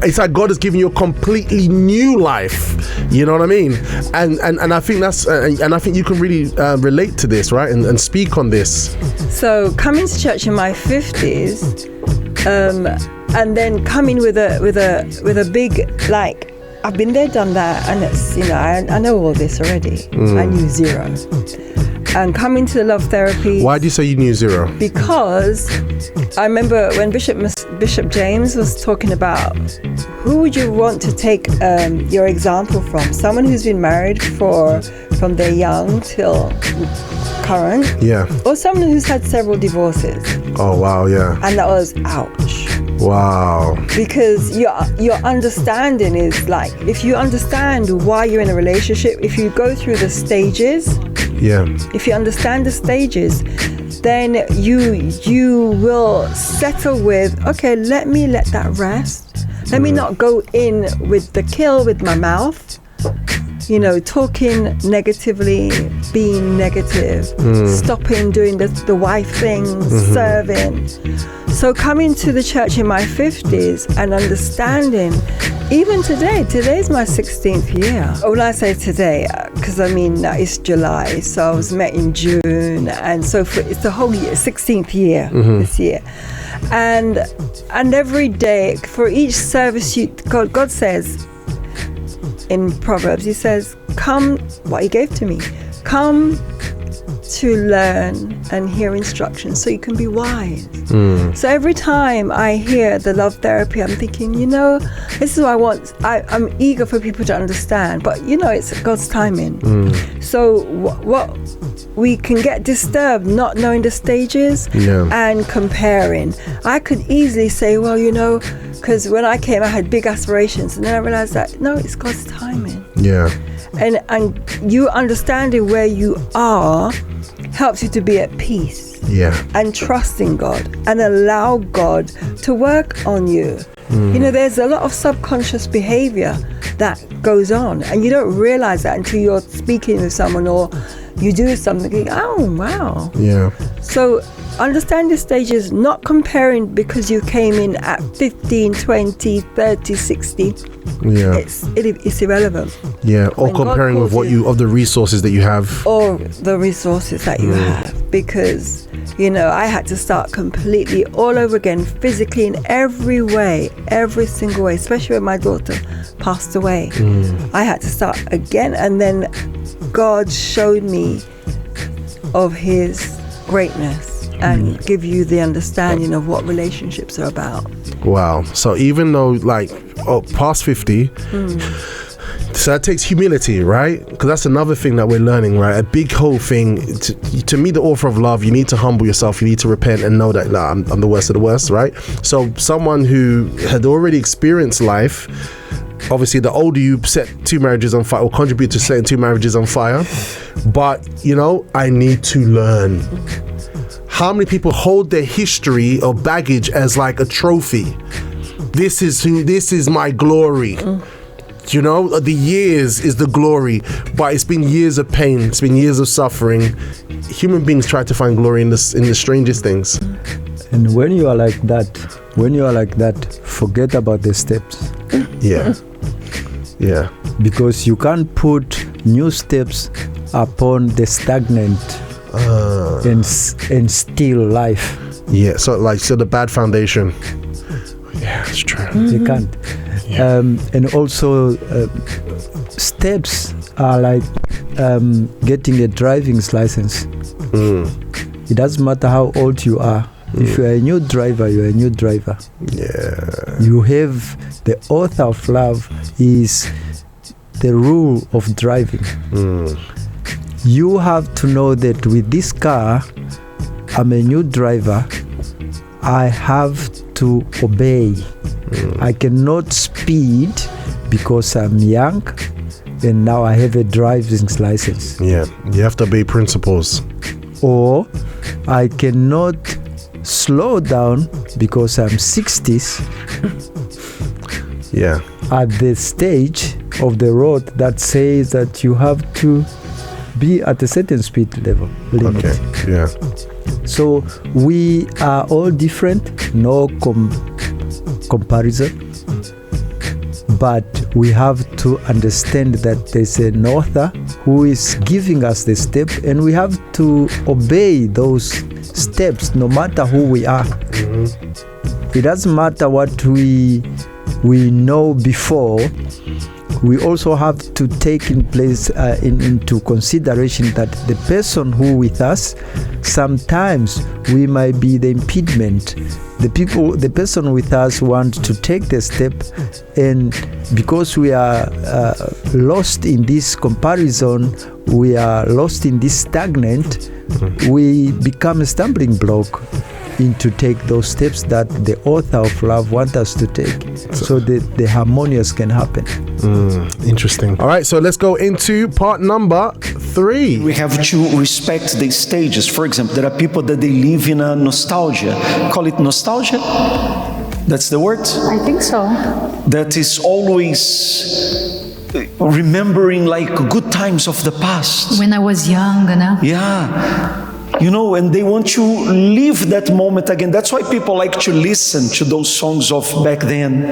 it's like God has given you a completely new life. You know what I mean? And I think that's and I think you can really relate to this, right? And speak on this. So coming to church in my 50s, and then coming with a big, like, I've been there, done that, and it's, I know all this already. I knew zero. And coming to the love therapy. Why do you say you knew zero? Because I remember when Bishop James was talking about who would you want to take your example from? Someone who's been married from their young till current. Yeah. Or someone who's had several divorces. Oh, wow, yeah. And that was, ouch. Wow. Because your understanding is like, if you understand why you're in a relationship, if you go through the stages, if you understand the stages, then you will settle with, okay, let me let that rest. Let me not go in with the kill with my mouth, talking negatively, being negative, stopping doing the wife thing, serving. So coming to the church in my 50s and understanding, even today's my 16th year. When I say today, because it's July, so I was met in June, and so it's the whole year, 16th year this year. And every day, for each service, God says, in Proverbs, he says, come, what he gave to me, come to learn and hear instructions so you can be wise. So every time I hear the love therapy, I'm thinking, this is what I want. I'm eager for people to understand, but it's God's timing. So what we can get disturbed not knowing the stages and comparing. I could easily say, well, because when I came, I had big aspirations, and then I realized that no, it's God's timing. Yeah. And you understanding where you are helps you to be at peace. Yeah. And trust in God and allow God to work on you. There's a lot of subconscious behavior that goes on, and you don't realize that until you're speaking with someone or you do something. Oh, wow. Yeah. So understand the stages, not comparing because you came in at 15, 20, 30, 60. Yeah. It's irrelevant. Yeah, or when comparing with of the resources that you have. Or the resources that you have. Because, I had to start completely all over again, physically in every way, every single way, especially when my daughter passed away. I had to start again, and then God showed me of his greatness and give you the understanding of what relationships are about. Wow. So even though past 50, so that takes humility, right? Because that's another thing that we're learning, right? A big whole thing. To meet the author of love, you need to humble yourself. You need to repent and know that I'm the worst of the worst, right? So someone who had already experienced life, obviously the older you set 2 marriages on fire or contribute to setting 2 marriages on fire, but I need to learn. How many people hold their history or baggage as like a trophy? This is my glory. The years is the glory, but it's been years of pain, it's been years of suffering. Human beings try to find glory in the strangest things. And when you are like that, forget about the steps. Yeah. Yeah. Because you can't put new steps upon the stagnant and still life. Yeah, so the bad foundation. Yeah, it's true. You can't. Yeah. And also steps are like getting a driving license. It doesn't matter how old you are. If you are a new driver, you are a new driver. Yeah. You have the author of love is the rule of driving. You have to know that with this car, I'm a new driver, I have to obey. I cannot speed because I'm young and now I have a driving license. Yeah, you have to obey principles. Or I cannot slow down because I'm 60s. Yeah. At the stage of the road that says that you have to be at a certain speed level limit. Okay, yeah. So we are all different, no comparison. But we have to understand that there's an author who is giving us the step, and we have to obey those steps no matter who we are. It doesn't matter what we know before. We also have to take into consideration that the person who with us, sometimes we might be the impediment. The person with us want to take the step, and because we are lost in this comparison, we are lost in this stagnant, we become a stumbling block into take those steps that the author of love wants us to take, so that the harmonious can happen. Interesting. All right, so let's go into part number 3. We have to respect the stages. For example, there are people that they live in a nostalgia. Call it nostalgia? That's the word? I think so. That is always remembering like good times of the past. When I was young, Yeah. You know, and they want to live that moment again. That's why people like to listen to those songs of back then.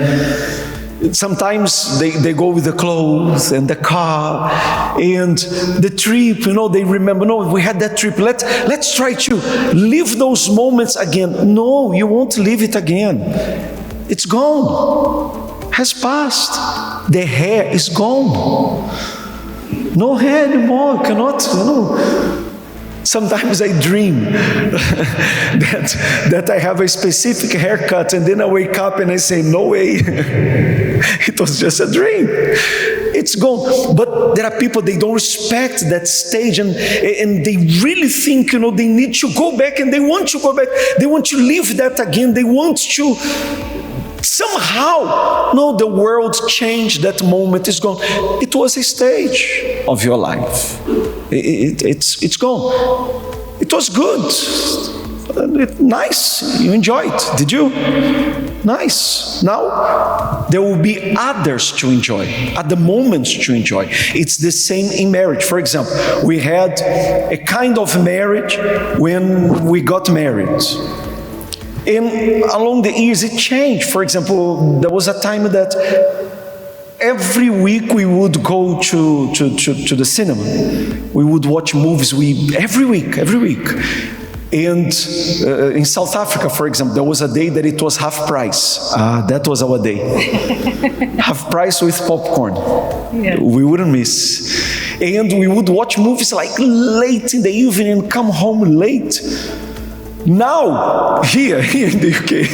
Sometimes they go with the clothes and the car and the trip, you know, they remember, no, we had that trip. Let's try to live those moments again. No, you won't live it again. It's gone. Has passed. The hair is gone. No hair anymore. You cannot, you know. Sometimes I dream that I have a specific haircut, and then I wake up and I say, no way, it was just a dream. It's gone. But there are people, they don't respect that stage, and they really think, you know, they need to go back, and they want to go back. They want to live that again. They want to somehow, no, the world changed, that moment is gone. It was a stage of your life. It's gone. It was good. Nice. You enjoyed. Did you? Nice. Now, there will be others to enjoy, other moments to enjoy. It's the same in marriage. For example, we had a kind of marriage when we got married. And along the years, it changed. For example, there was a time that every week we would go to the cinema. We would watch movies every week. And in South Africa, for example, there was a day that it was half price. That was our day. Half price with popcorn. Yeah. We wouldn't miss. And we would watch movies like late in the evening and come home late. Now, here in the UK,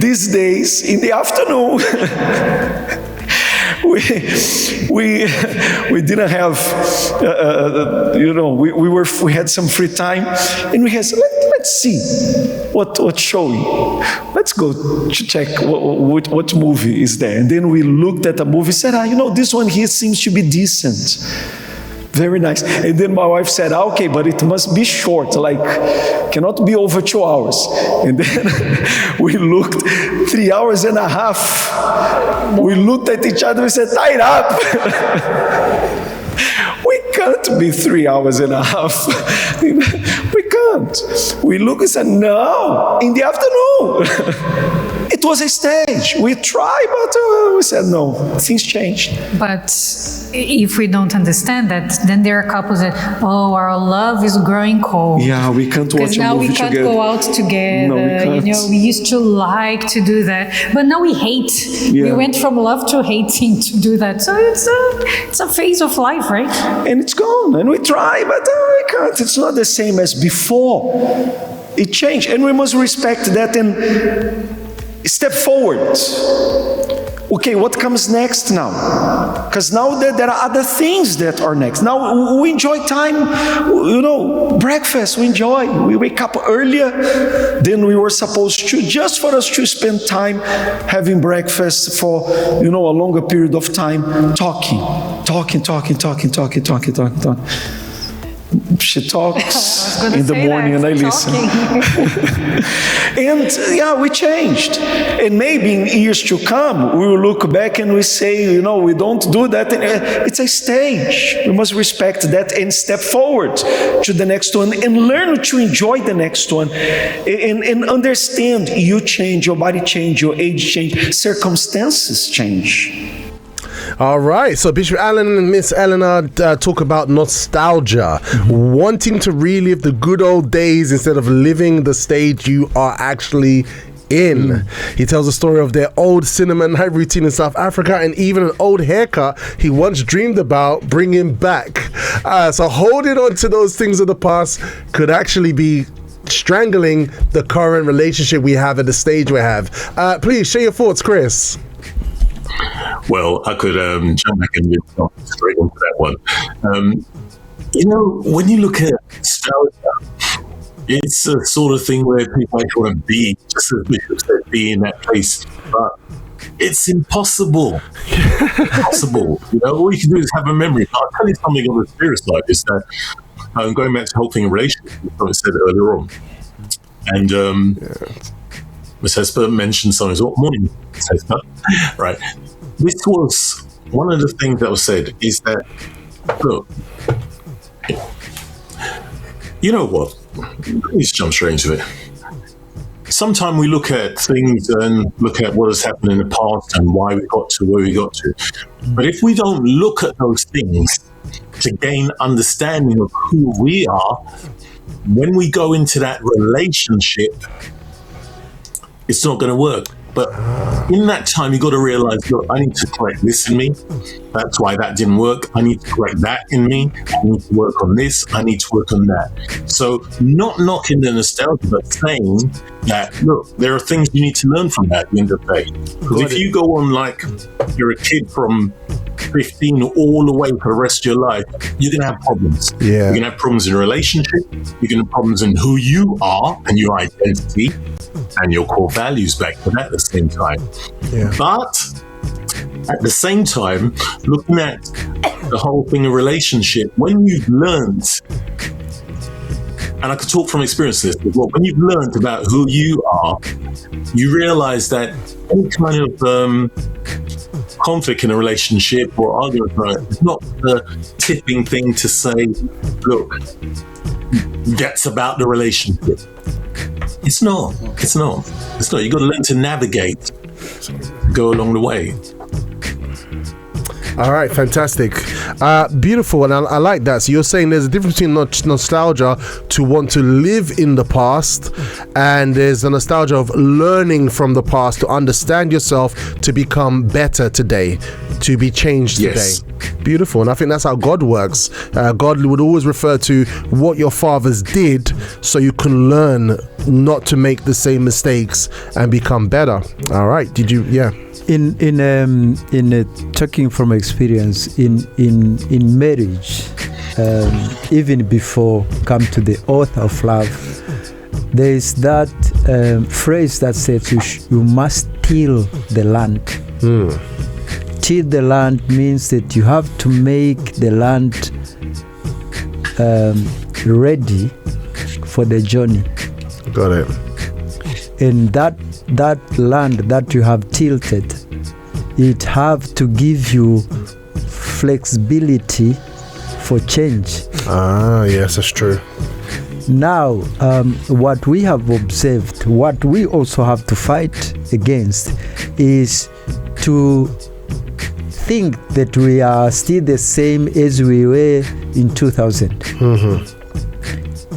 these days, in the afternoon, we didn't have, we had some free time, and we had, let's see what's showing. Let's go to check what movie is there. And then we looked at the movie, said, this one here seems to be decent. Very nice. And then my wife said, okay, but it must be short, like cannot be over 2 hours. And then we looked 3 hours and a half. We looked at each other and said, tie it up. We can't be 3 hours and a half. We can't. We looked and said, no, in the afternoon. It was a stage. We tried, but we said no. Things changed. But if we don't understand that, then there are couples that, our love is growing cold. Yeah, we can't watch a movie together. Because now we can't go out together. No, we can't. We used to like to do that, but now we hate. Yeah. We went from love to hating to do that. So it's a phase of life, right? And it's gone. And we try, but we can't. It's not the same as before. It changed, and we must respect that and step forward. Okay, what comes next now? Because now there are other things that are next. Now we enjoy time, breakfast, we enjoy. We wake up earlier than we were supposed to, just for us to spend time having breakfast for, a longer period of time, talking. She talks in the morning and I listen. And we changed. And maybe in years to come, we will look back and we say, we don't do that. It's a stage. We must respect that and step forward to the next one and learn to enjoy the next one. And understand you change, your body change, your age change, circumstances change. All right, so Bishop Alan and Miss Eleanor talk about nostalgia, wanting to relive the good old days instead of living the stage you are actually in. He tells a story of their old cinema night routine in South Africa and even an old haircut he once dreamed about bringing back. So holding on to those things of the past could actually be strangling the current relationship we have at the stage we have. Please share your thoughts, Chris. Well, I could jump back and get straight into that one. When you look at nostalgia, it's a sort of thing where people might want to be, just as Bishop said, be in that place. But it's impossible. Impossible. All you can do is have a memory. I'll tell you something on the serious side is that going back to the whole thing in relationships, what I said earlier on. And Ms. Hesper mentioned something. Morning, Ms. Hesper. Right. This was one of the things that was said is that, look, you know what? Let's jump straight into it. Sometimes we look at things and look at what has happened in the past and why we got to where we got to. But if we don't look at those things to gain understanding of who we are, when we go into that relationship, it's not going to work. But in that time, you got to realize, look, I need to correct this in me. That's why that didn't work. I need to correct that in me. I need to work on this. I need to work on that. So not knocking the nostalgia, but saying that, look, there are things you need to learn from that at the end of the day. Because if you go on like you're a kid from 15 all the way for the rest of your life, you're going to have problems. Yeah. You're going to have problems in a relationship. You're going to have problems in who you are and your identity and your core values back to that at the same time. Yeah. But at the same time, looking at the whole thing of relationship, when you've learned, and I could talk from experience this, but when you've learned about who you are, you realize that any kind of conflict in a relationship or argument, right, it's not the tipping thing to say, look, that's about the relationship. It's not. You've got to learn to navigate, go along the way. All right, fantastic. Beautiful, and I like that. So you're saying there's a difference between nostalgia to want to live in the past, and there's a nostalgia of learning from the past to understand yourself, to become better today, to be changed today. Yes. Beautiful, and I think that's how God works. God would always refer to what your fathers did so you can learn not to make the same mistakes and become better. All right, In talking from experience in marriage, even before come to the author of love, there is that phrase that says you must till the land. Till the land means that you have to make the land ready for the journey. Got it. And that land that you have tilted, it have to give you flexibility for change. Yes, that's true. Now, what we have observed, what we also have to fight against is to think that we are still the same as we were in 2000.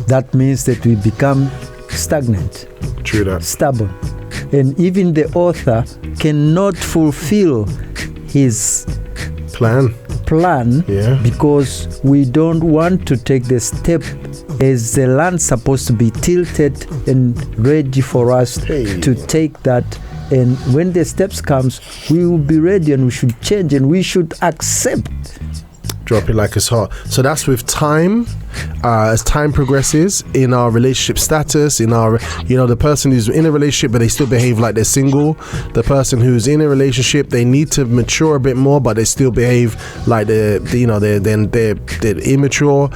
That means that we become stagnant. True that. Stubborn. And even the author cannot fulfill his plan because we don't want to take the step as the land supposed to be tilted and ready for us to take that And when the steps comes, we will be ready and we should change and we should accept. Drop it like it's hot. So that's with time. As time progresses in our relationship status, in our, the person who's in a relationship but they still behave like they're single, the person who's in a relationship, they need to mature a bit more but they still behave like they're immature.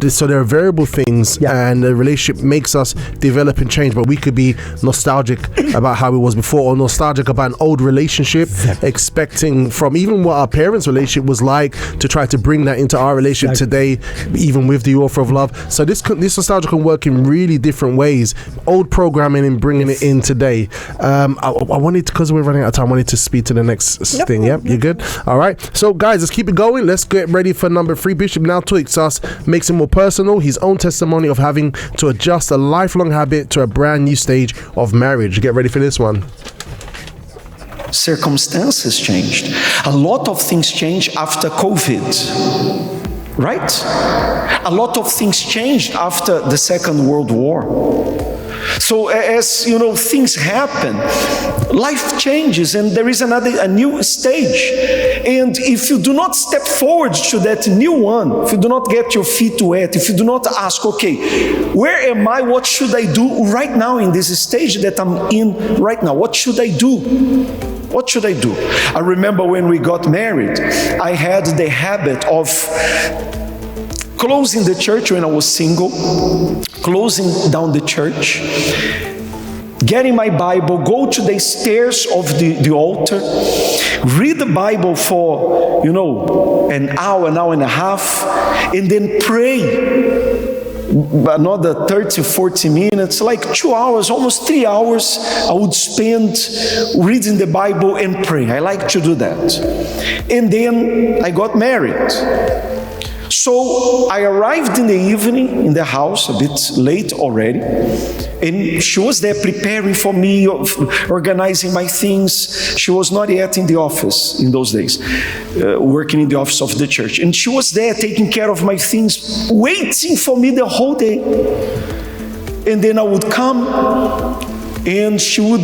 So there are variable things, and the relationship makes us develop and change. But we could be nostalgic about how it was before, or nostalgic about an old relationship, expecting from even what our parents' relationship was like to try to bring that into our relationship today, even with the offer of love. So this nostalgia can work in really different ways. Old programming and bringing it in today. I wanted, because we're running out of time, I wanted to speak to the next thing. Yep, you're good. All right. So guys, let's keep it going. Let's get ready for number 3. Bishop now takes us, makes it more personal. His own testimony of having to adjust a lifelong habit to a brand new stage of marriage. Get ready for this one. Circumstances changed. A lot of things changed after COVID. Right? A lot of things changed after the Second World War. So as things happen, life changes and there is a new stage. And if you do not step forward to that new one, if you do not get your feet wet, if you do not ask, okay, where am I? What should I do right now in this stage that I'm in right now? What should I do? What should I do? I remember when we got married, I had the habit of closing the church when I was single, closing down the church, getting my Bible, go to the stairs of the altar, read the Bible for, an hour and a half, and then pray another 30, 40 minutes, like 2 hours, almost 3 hours, I would spend reading the Bible and praying. I like to do that. And then I got married. So I arrived in the evening in the house, a bit late already, and she was there preparing for me, organizing my things. She was not yet in the office in those days, working in the office of the church. And she was there taking care of my things, waiting for me the whole day. And then I would come, and she would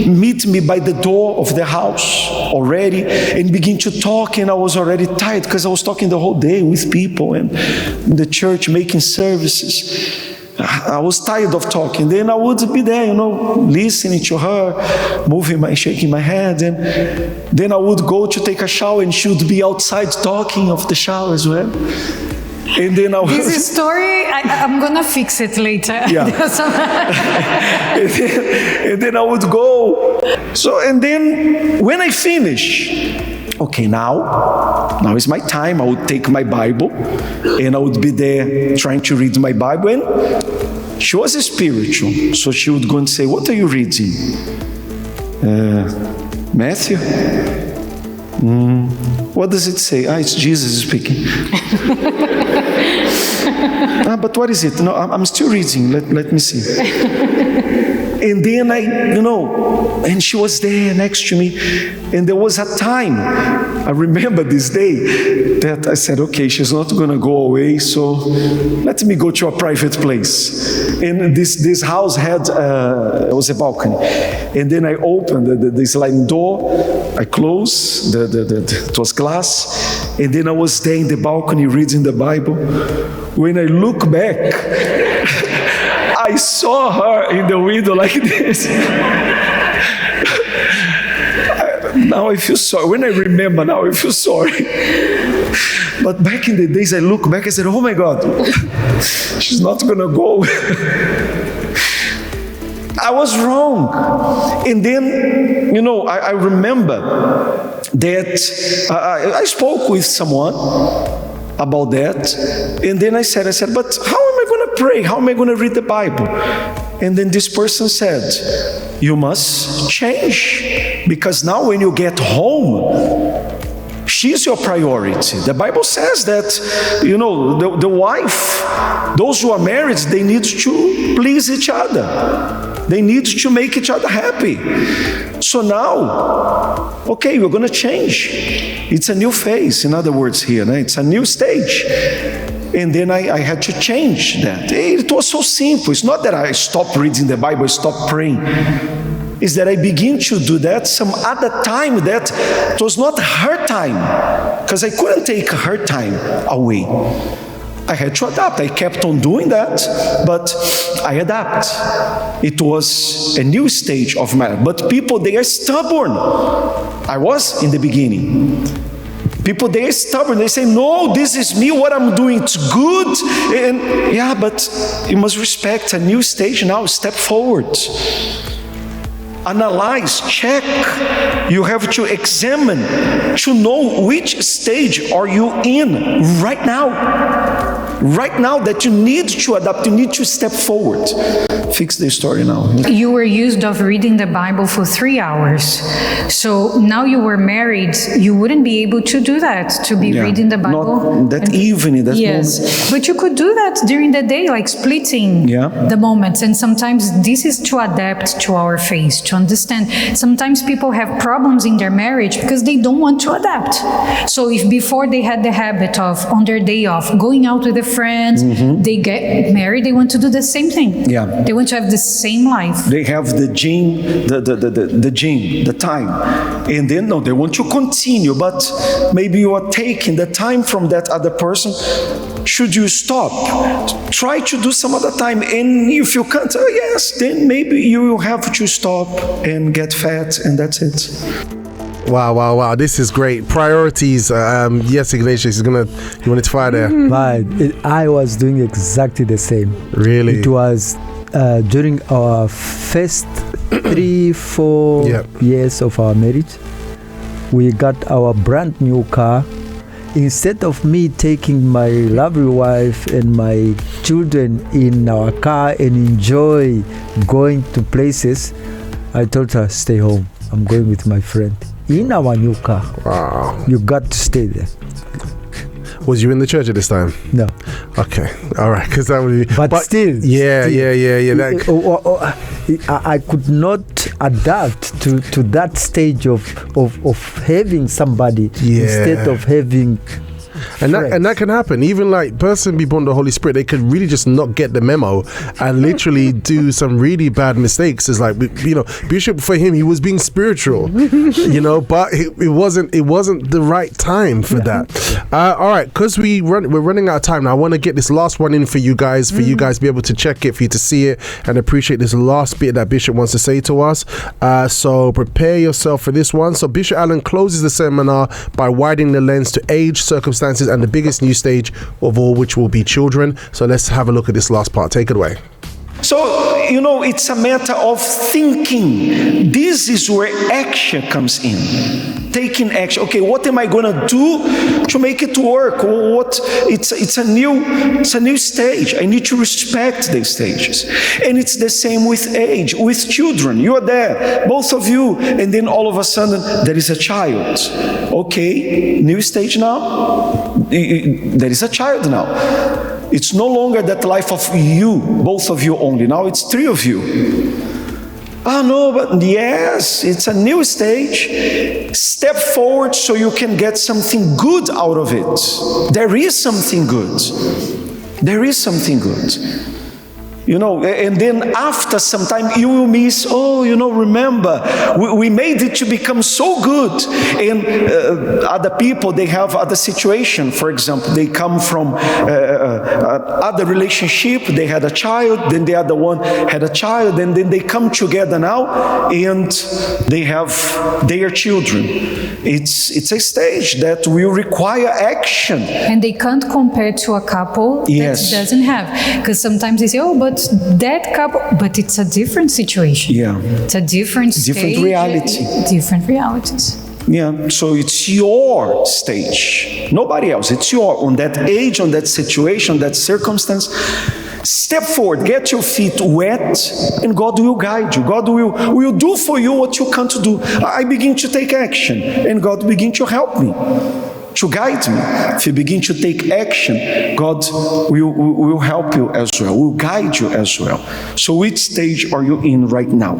meet me by the door of the house already and begin to talk, and I was already tired because I was talking the whole day with people and in the church making services. I was tired of talking. Then I would be there, listening to her, shaking my head, and then I would go to take a shower and she would be outside talking of the shower as well. And then This story, I'm gonna fix it later. Yeah. and then I would go. So, and then when I finish, okay, now is my time. I would take my Bible and I would be there trying to read my Bible. And she was spiritual, so she would go and say, "What are you reading?" Matthew. What does it say? It's Jesus speaking. But what is it? No, I'm still reading. Let me see. And then and she was there next to me. And there was a time, I remember this day, that I said, okay, she's not going to go away, so let me go to a private place. And this house had, it was a balcony. And then I opened the sliding door, I closed, it was glass, and then I was there in the balcony reading the Bible. When I look back, I saw her in the window like this. Now I feel sorry. When I remember now, I feel sorry. But back in the days, I look back, I said, oh my God, she's not going to go. I was wrong. And then, I remember that I spoke with someone about that. And then I said, but how am I going to pray? How am I going to read the Bible? And then this person said, you must change, because now when you get home, she's your priority. The Bible says that, the wife, those who are married, they need to please each other. They need to make each other happy. So now, okay, we're going to change. It's a new phase, in other words here. It's a new stage. And then I had to change that. It was so simple. It's not that I stopped reading the Bible, I stopped praying. is that I begin to do that some other time that it was not her time, because I couldn't take her time away. I had to adapt. I kept on doing that, but I adapt. It was a new stage of my life. But people, they are stubborn. I was in the beginning. People, they are stubborn. They say, no, this is me, what I'm doing, it's good. And yeah, but you must respect a new stage now, step forward. Analyze, check. You have to examine to know which stage are you in right now. Right now that you need to adapt, you need to step forward. Fix the story now. You were used of reading the Bible for 3 hours. So now you were married, you wouldn't be able to do that, to be reading the Bible. Not that evening, that yes, moment. But you could do that during the day, like splitting the moments. And sometimes this is to adapt to our faith, to understand. Sometimes people have problems in their marriage because they don't want to adapt. So if before they had the habit of, on their day off, going out with the friends, they get married, they want to do the same thing. Yeah. They want to have the same life. They have the gym, the time. And then, no, they want to continue, but maybe you are taking the time from that other person. Should you stop? Try to do some other time. And if you can't, yes, then maybe you will have to stop and get fat, and that's it. Wow. This is great. Priorities. Yes, Ignatius, you wanted to fire there? Right. I was doing exactly the same. Really? It was during our first 3-4 years of our marriage. We got our brand new car. Instead of me taking my lovely wife and my children in our car and enjoy going to places, I told her, stay home. I'm going with my friend. In our new car. Wow. You got to stay there. Was you in the church at this time? No. Okay. All right. Because that would be. But still. Yeah. I could not adapt to that stage of having somebody instead of having. And that can happen. Even like person be born of the Holy Spirit, they could really just not get the memo and literally do some really bad mistakes. It's like, Bishop, for him, he was being spiritual, but it wasn't the right time for that. All right, because we're running out of time now. I want to get this last one in for you guys, to be able to check it, for you to see it and appreciate this last bit that Bishop wants to say to us. So prepare yourself for this one. So Bishop Allen closes the seminar by widening the lens to age, circumstances, and the biggest new stage of all, which will be children. So let's have a look at this last part. Take it away. So, it's a matter of thinking. This is where action comes in. Taking action. Okay, what am I going to do to make it work? It's a new stage. I need to respect the stages. And it's the same with age, with children. You are there, both of you, and then all of a sudden there is a child. Okay, new stage now. There is a child now. It's no longer that life of you, both of you only. Now it's 3 of you. No, but yes, it's a new stage. Step forward so you can get something good out of it. There is something good. There is something good. And then after some time you will miss, remember, we made it to become so good. And other people, they have other situation. For example, they come from other relationship, they had a child, then the other one had a child, and then they come together now and they have their children. It's a stage that will require action. And they can't compare to a couple that doesn't have. Because sometimes they say, but that couple, but it's a different situation. Yeah. It's a different stage, reality. Different realities. Yeah, so it's your stage, nobody else. It's on that age, on that situation, that circumstance. Step forward, get your feet wet, and God will guide you. God will do for you what you can't do. I begin to take action, and God begin to help me, to guide me. If you begin to take action, God will help you as well, will guide you as well. So which stage are you in right now?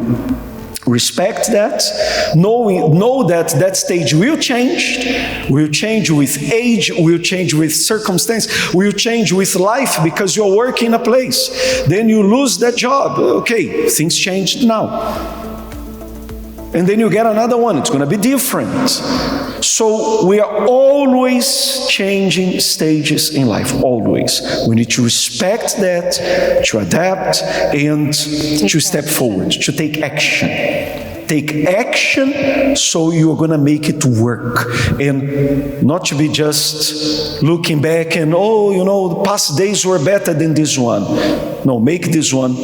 Respect that, know that stage will change with age, will change with circumstance, will change with life, because you're working in a place, then you lose that job. Okay, things changed now. And then you get another one, it's going to be different. So we are always changing stages in life, always. We need to respect that, to adapt, and to step forward, to take action. Take action so you're going to make it work. And not to be just looking back and, the past days were better than this one. No, make this one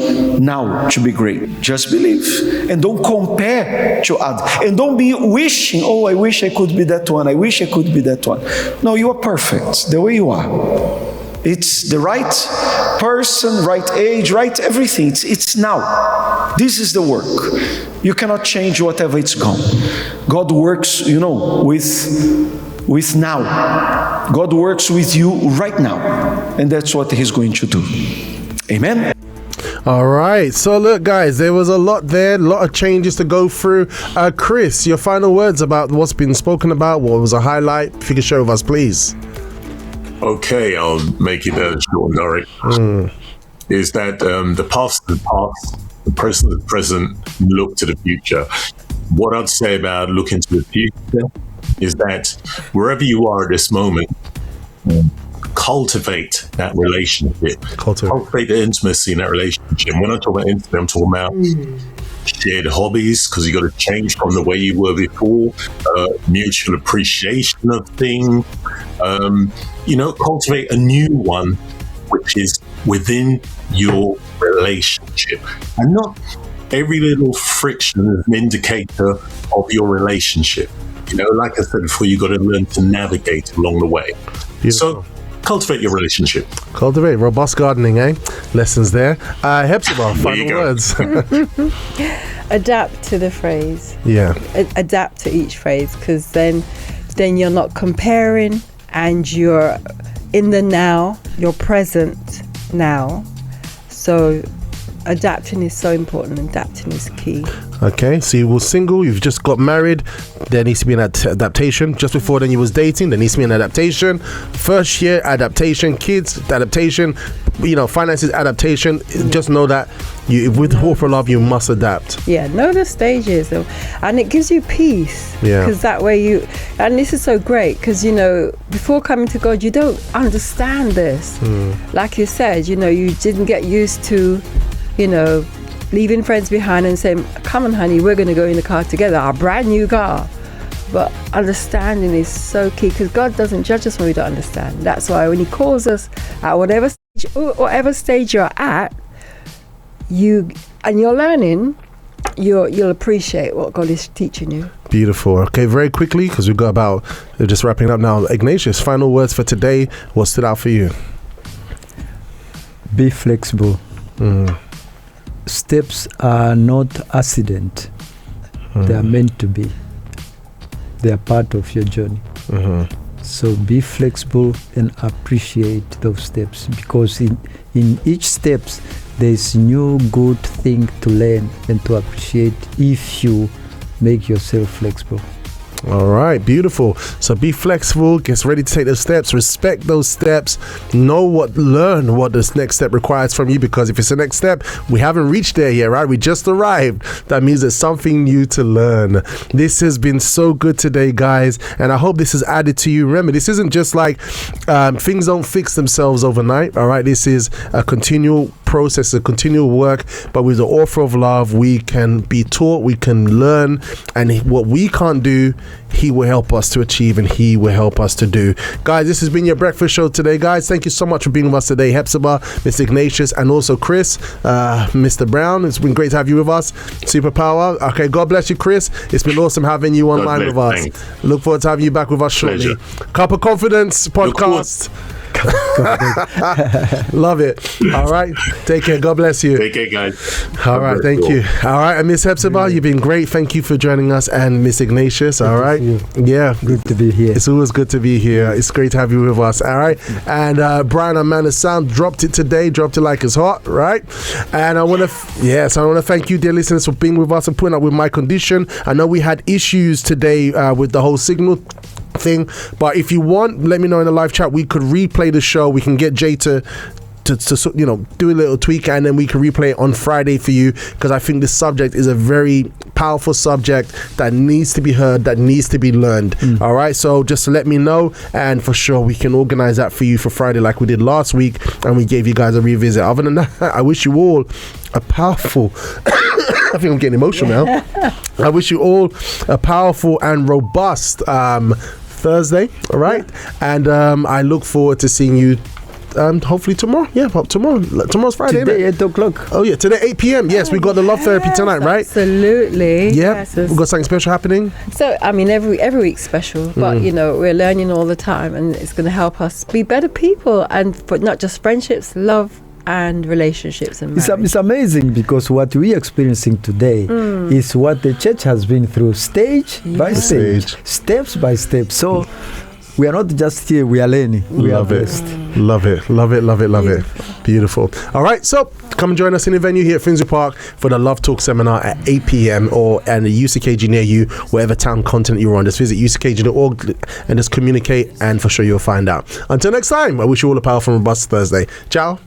now to be great. Just believe. And don't compare to others. And don't be wishing, I wish I could be that one. I wish I could be that one. No, you are perfect the way you are. It's the right person, right age, right everything. It's now. This is the work. You cannot change whatever it's gone. God works, with now. God works with you right now. And that's what He's going to do. Amen. All right. So look, guys, there was a lot there, a lot of changes to go through. Chris, your final words about what's been spoken about. What was a highlight? If you could share with us, please. Okay, I'll make it short and direct. Is that the past is the past, the present is the present, look to the future. What I'd say about looking to the future is that wherever you are at this moment, cultivate that relationship. Cultivate the intimacy in that relationship. When I talk about intimacy, I'm talking about shared hobbies, because you got to change from the way you were before, mutual appreciation of things, cultivate a new one which is within your relationship, and not every little friction is an indicator of your relationship. Like I said before, you got to learn to navigate along the way. Beautiful. So cultivate your relationship. Cultivate. Robust gardening, eh? Lessons there. Hepzibah, final words. Adapt to the phrase. Yeah. Adapt to each phrase, because then you're not comparing, and you're in the now, you're present now. So adapting is so important. Adapting is key. Okay, so you were single, you've just got married, there needs to be an adaptation. Just before then you was dating, there needs to be an adaptation. First year, adaptation. Kids, adaptation. Finances, adaptation. Just know that with Hope for Love, you must adapt. Yeah, know the stages, and it gives you peace. Yeah. Because that way and this is so great, because before coming to God, you don't understand this. Like you said, you didn't get used to, leaving friends behind and saying, come on honey, we're going to go in the car together, our brand new car. But understanding is so key, because God doesn't judge us when we don't understand. That's why when He calls us at whatever stage you're at, you're learning, you'll appreciate what God is teaching you. Beautiful. Okay, very quickly, because we've got about just wrapping up now. Ignatius, final words for today. What stood out for you? Be flexible. Steps are not accident. They are meant to be. They are part of your journey. So be flexible and appreciate those steps, because in each steps there's new good thing to learn and to appreciate if you make yourself flexible. All right, beautiful. So be flexible, get ready to take those steps, respect those steps, learn what this next step requires from you, because if it's the next step, we haven't reached there yet, right? We just arrived. That means there's something new to learn. This has been so good today, guys, and I hope this has added to you. Remember, this isn't just like things don't fix themselves overnight, all right? This is a continual process, a continual work, but with the offer of love, we can be taught, we can learn, and what we can't do, He will help us to achieve, and He will help us to do. Guys, this has been your breakfast show today, guys. Thank you so much for being with us today, Hepzibah, Mr. Ignatius, and also Chris, Mr. Brown. It's been great to have you with us. Superpower. Okay, God bless you, Chris. It's been awesome having you online with us. Thanks. Look forward to having you back with us shortly. Cup of Confidence podcast. Love it. All right, take care. God bless you. Take care, guys. All right, thank you. All right, and Miss Hepzibah, you've been great. Thank you for joining us, and Miss Ignatius. All right, yeah, good to be here. It's always good to be here. It's great to have you with us. All right, and Brian, our man of sound, dropped it today. Dropped it like it's hot, right? And I want to, I want to thank you, dear listeners, for being with us and putting up with my condition. I know we had issues today with the whole signal thing, but if you want, let me know in the live chat. We could replay the show. We can get Jay to do a little tweak, and then we can replay it on Friday for you, because I think this subject is a very powerful subject that needs to be heard, that needs to be learned. All right, so just let me know, and for sure we can organize that for you for Friday like we did last week, and we gave you guys a revisit. Other than that, I wish you all a powerful I think I'm getting emotional now. I wish you all a powerful and robust Thursday, all right? And I look forward to seeing you hopefully tomorrow. Yeah, tomorrow's Friday, today, isn't it? 8 o'clock. Oh yeah, today 8 p.m. Yes, we've got the love therapy tonight, right? Absolutely. Yeah, we've got something special happening. So I mean, every week's special, but we're learning all the time, and it's going to help us be better people, and for not just friendships, love, and relationships and marriage. It's amazing, because what we are experiencing today is what the church has been through, stage by stage, steps by step. So we are not just here, we are learning. We are blessed. Love it. Beautiful. All right, so come and join us in the venue here at Finsbury Park for the Love Talk seminar at 8 p.m. and the UCKG near you, whatever town continent you're on. Just visit uckg.org and just communicate, and for sure you'll find out. Until next time, I wish you all a powerful and robust Thursday. Ciao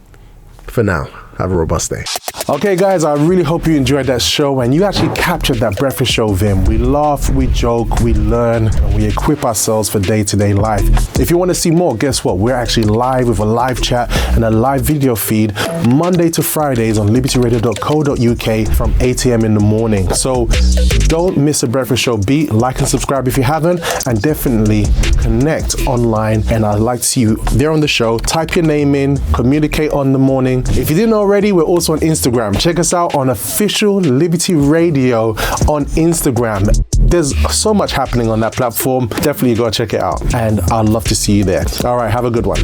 for now. Have a robust day. Okay, guys, I really hope you enjoyed that show and you actually captured that breakfast show vim. We laugh, we joke, we learn, and we equip ourselves for day-to-day life. If you want to see more, guess what? We're actually live with a live chat and a live video feed Monday to Fridays on libertyradio.co.uk from 8 a.m. in the morning. So don't miss a breakfast show beat. Like and subscribe if you haven't, and definitely connect online. And I'd like to see you there on the show. Type your name in, communicate on the morning. If you didn't already, we're also on Instagram. Check us out on Official Liberty Radio on Instagram. There's so much happening on that platform. Definitely go check it out. And I'd love to see you there. All right, have a good one.